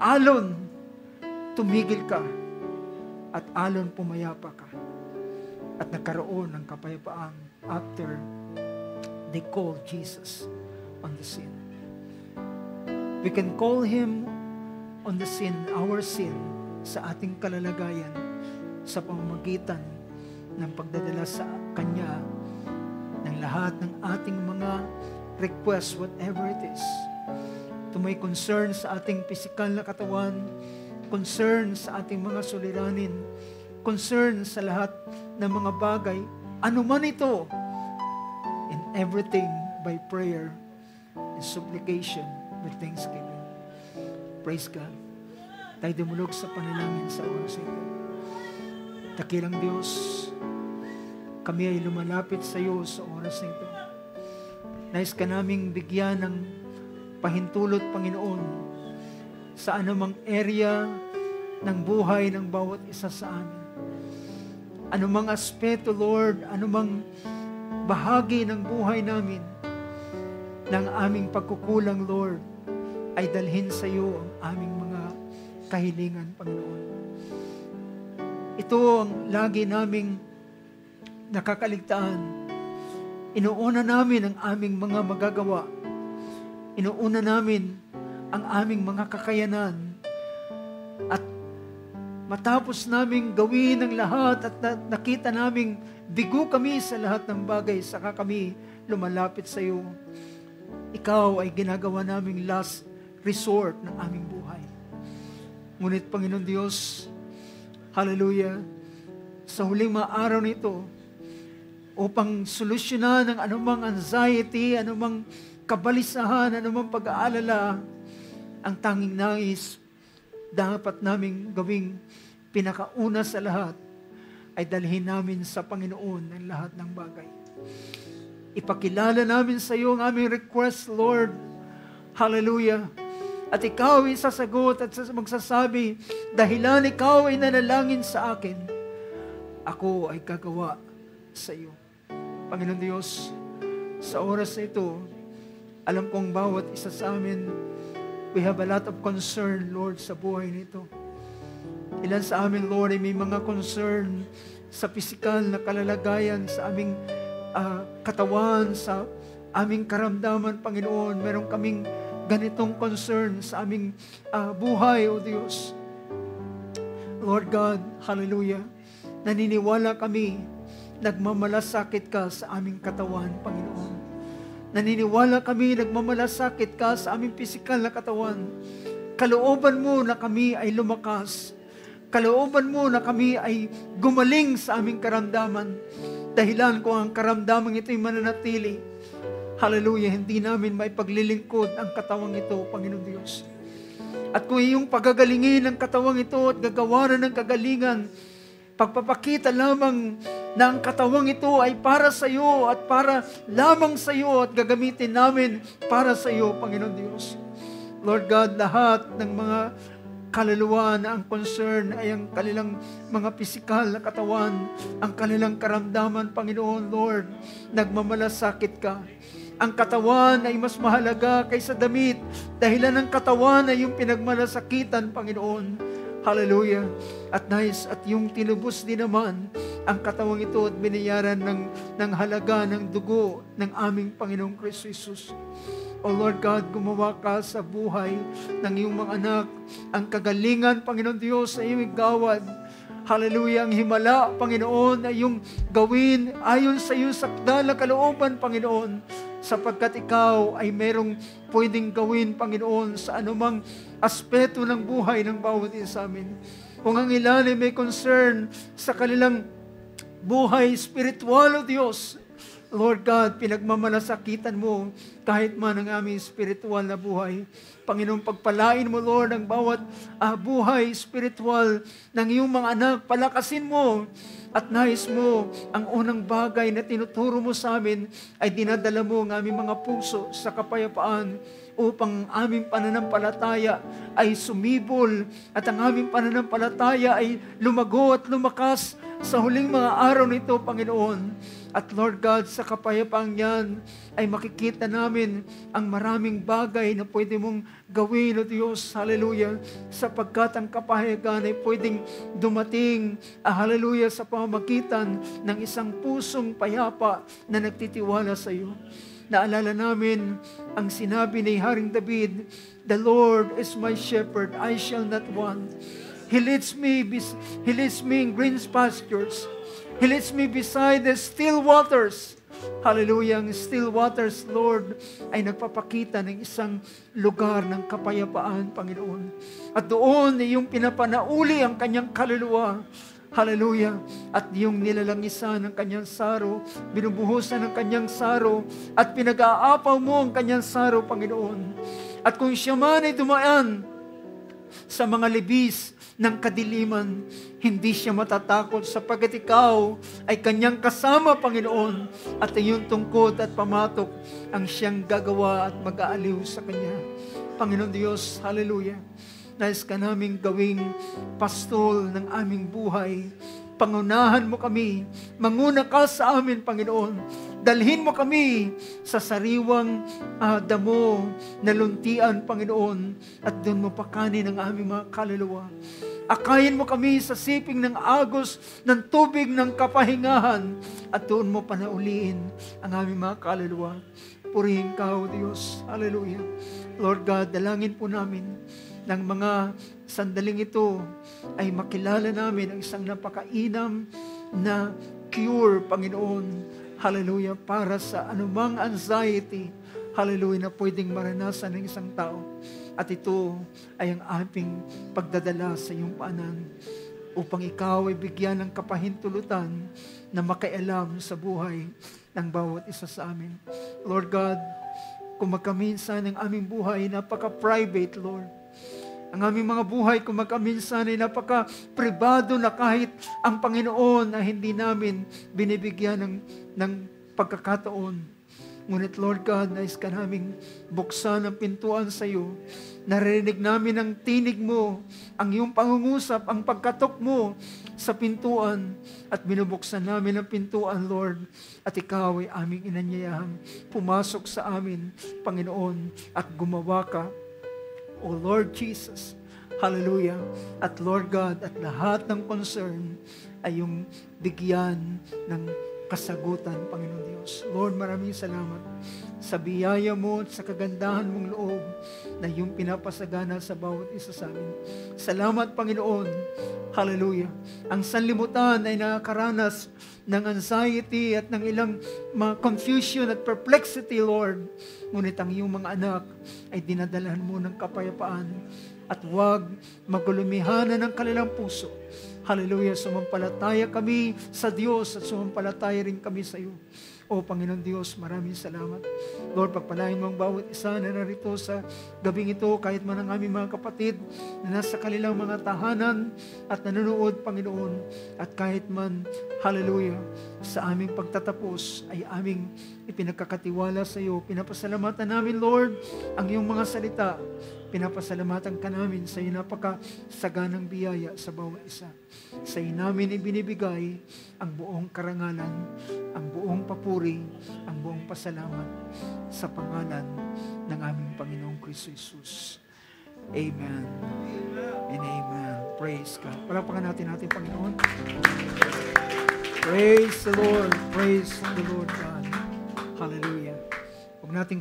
alon, tumigil ka, at alon pumayapa ka. At nagkaroon ng kapayapaan after they called Jesus on the scene. We can call Him on the scene, our sin, sa ating kalalagayan, sa pamamagitan ng pagdadala sa Kanya ng lahat ng ating mga requests, whatever it is. Ito may concern sa ating pisikal na katawan, concern sa ating mga suliranin, concern sa lahat ng mga bagay, anuman ito, in everything by prayer and supplication with thanksgiving. Praise God. Tayo dumulog sa panalangin sa oras ito. Dakilang Diyos, kami ay lumalapit sa iyo sa oras na ito. Nais ka naming bigyan ng pahintulot, Panginoon, sa anumang area ng buhay ng bawat isa sa amin. Anumang aspeto, Lord, anumang bahagi ng buhay namin, ng aming pagkukulang, Lord, ay dalhin sa iyo ang aming mga kahilingan, Panginoon. Ito ang lagi naming nakakaligtaan. Inuuna namin ang aming mga magagawa. Inuuna namin ang aming mga kakayanan. At matapos naming gawin ang lahat at nakita naming bigo kami sa lahat ng bagay, saka kami lumalapit sa iyo. Ikaw ay ginagawa naming last resort ng aming buhay. Ngunit, Panginoon Diyos, hallelujah, sa huling mga araw nito, upang solusyonan ang anumang anxiety, anumang kabalisahan, anumang pag-aalala, ang tanging nais dapat naming gawing pinakauna sa lahat ay dalhin namin sa Panginoon ang lahat ng bagay. Ipakilala namin sa iyo ang aming request, Lord. Hallelujah. At ikaw ay sasagot at magsasabi, dahilan ikaw ay nanalangin sa akin, ako ay gagawa sa iyo. Panginoon Diyos, sa oras na ito, alam kong bawat isa sa amin, we have a lot of concern, Lord, sa buhay nito. Ilan sa amin, Lord, ay may mga concern sa pisikal na kalalagayan, sa aming katawan, sa aming karamdaman, Panginoon. Meron kaming ganitong concern sa aming buhay, O Diyos. Lord God, hallelujah, naniniwala kami, nagmamalasakit ka sa aming katawan, Panginoon. Naniniwala kami, nagmamalasakit ka sa aming pisikal na katawan. Kalooban mo na kami ay lumakas. Kalooban mo na kami ay gumaling sa aming karamdaman. Dahilan kung ang karamdaman ito'y mananatili, hallelujah, hindi namin maipaglilingkod ang katawang ito, Panginoon Diyos. At kung iyong pagagalingin ang katawang ito at gagawaran ng kagalingan, pagpapakita lamang na ang katawang ito ay para sa iyo at para lamang sa iyo at gagamitin namin para sa iyo, Panginoon Diyos. Lord God, lahat ng mga kaluluwa na ang concern ay ang kanilang mga pisikal na katawan, ang kanilang karamdaman, Panginoon, Lord, nagmamalasakit ka. Ang katawan ay mas mahalaga kaysa damit, dahilan ng katawan ay yung pinagmalasakitan, Panginoon. Hallelujah. At nais, at yung tinubos din naman ang katawang ito at binayaran ng halaga ng dugo ng aming Panginoong Kristo Jesus. O Lord God, gumawa ka sa buhay ng iyong mga anak. Ang kagalingan, Panginoon Diyos, sa iyong gawad. Hallelujah. Ang himala, Panginoon, ay yung gawin ayon sa iyong sakdal na kalooban, Panginoon. Sapagkat ikaw ay merong pwedeng gawin, Panginoon, sa anumang aspeto ng buhay ng bawat isa sa amin. Kung ang ilan ay may concern sa kanilang buhay spiritual, O Diyos, Lord God, pinagmamalasakitan mo kahit man ang aming spiritual na buhay. Panginoon, pagpalain mo, Lord, ang bawat buhay spiritual ng iyong mga anak. Palakasin mo at nais mo ang unang bagay na tinuturo mo sa amin ay dinadala mo ang aming mga puso sa kapayapaan upang ang aming pananampalataya ay sumibol at ang aming pananampalataya ay lumago at lumakas sa huling mga araw nito, Panginoon. At Lord God, sa kapayapaan yan ay makikita namin ang maraming bagay na pwede mong gawin, O Diyos, hallelujah, sapagkat ang kapahayagan ay pwedeng dumating, hallelujah, sa pamamagitan ng isang pusong payapa na nagtitiwala sa iyo. Naalala namin ang sinabi ni Haring David, "The Lord is my shepherd, I shall not want. He leads me in green pastures. He leads me beside the still waters." Hallelujah. Ang still waters, Lord, ay nagpapakita ng isang lugar ng kapayapaan, Panginoon. At doon ay yung pinapanauli ang kanyang kaluluwa. Hallelujah. At yung nilalangisan ng kanyang saro, binubuhusan ng kanyang saro, at pinag-aapaw mo ang kanyang saro, Panginoon. At kung siya man ay dumaan sa mga libis ng kadiliman, hindi siya matatakot sapagkat ikaw ay kanyang kasama, Panginoon, at iyong tungkod at pamatok ang siyang gagawa at mag-aaliw sa kanya. Panginoon Diyos, hallelujah. Nais ka naming gawing pastol ng aming buhay. Pangunahan mo kami. Manguna ka sa amin, Panginoon. Dalhin mo kami sa sariwang damo na luntian, Panginoon, at doon mo pakanin ang aming mga kaluluwa. Akayin mo kami sa siping ng agos ng tubig ng kapahingahan at doon mo panauliin ang aming mga kaluluwa. Purihin ka, O Diyos. Hallelujah. Lord God, dalangin po namin ng mga sandaling ito ay makilala namin ang isang napakainam na cure, Panginoon. Hallelujah. Para sa anumang anxiety, hallelujah, na pwedeng maranasan ng isang tao. At ito ay ang aming pagdadala sa iyong paanan upang ikaw ay bigyan ng kapahintulutan na makialam sa buhay ng bawat isa sa amin. Lord God, kung magkaminsan ang aming buhay napaka-private, Lord. Ang aming mga buhay kung magkaminsan ay napaka-pribado na kahit ang Panginoon na hindi namin binibigyan ng pagkakataon. Ngunit Lord God, nais ka naming buksan ang pintuan sa iyo. Narinig namin ang tinig mo, ang iyong pangungusap, ang pagkatok mo sa pintuan. At binubuksan namin ang pintuan, Lord. At ikaw ay aming inanyayahang pumasok sa amin, Panginoon, at gumawa ka. O Lord Jesus, hallelujah. At Lord God, at lahat ng concern ay yung bigyan ng kasagutan, Panginoon Diyos. Lord, maraming salamat sa biyaya mo at sa kagandahan mong loob na iyong pinapasagana sa bawat isa sa amin. Salamat, Panginoon. Hallelujah. Ang sanlibutan ay nakakaranas ng anxiety at ng ilang mga confusion at perplexity, Lord. Ngunit ang iyong mga anak ay dinadalahan mo ng kapayapaan at huwag magulumihanan ng kanilang puso. Hallelujah, sumampalataya kami sa Diyos at sumampalataya rin kami sa iyo. O Panginoon Diyos, maraming salamat. Lord, pagpalain mo ang bawat isa na narito sa gabing ito, kahit man ang aming mga kapatid na nasa kanilang mga tahanan at nanonood, Panginoon, at kahit man, hallelujah, sa aming pagtatapos ay aming ipinagkakatiwala sa iyo. Pinapasalamatan namin, Lord, ang iyong mga salita. Pinapasalamatan ka namin sa iyo napakasaganang biyaya sa bawat isa. Sa iyo namin ibinibigay ang buong karangalan, ang buong papuri, ang buong pasalamat sa pangalan ng aming Panginoong Kristo Jesus. Amen and amen. Praise God. Palapakan natin Panginoon. Praise the Lord. Praise the Lord God. Hallelujah. Huwag nating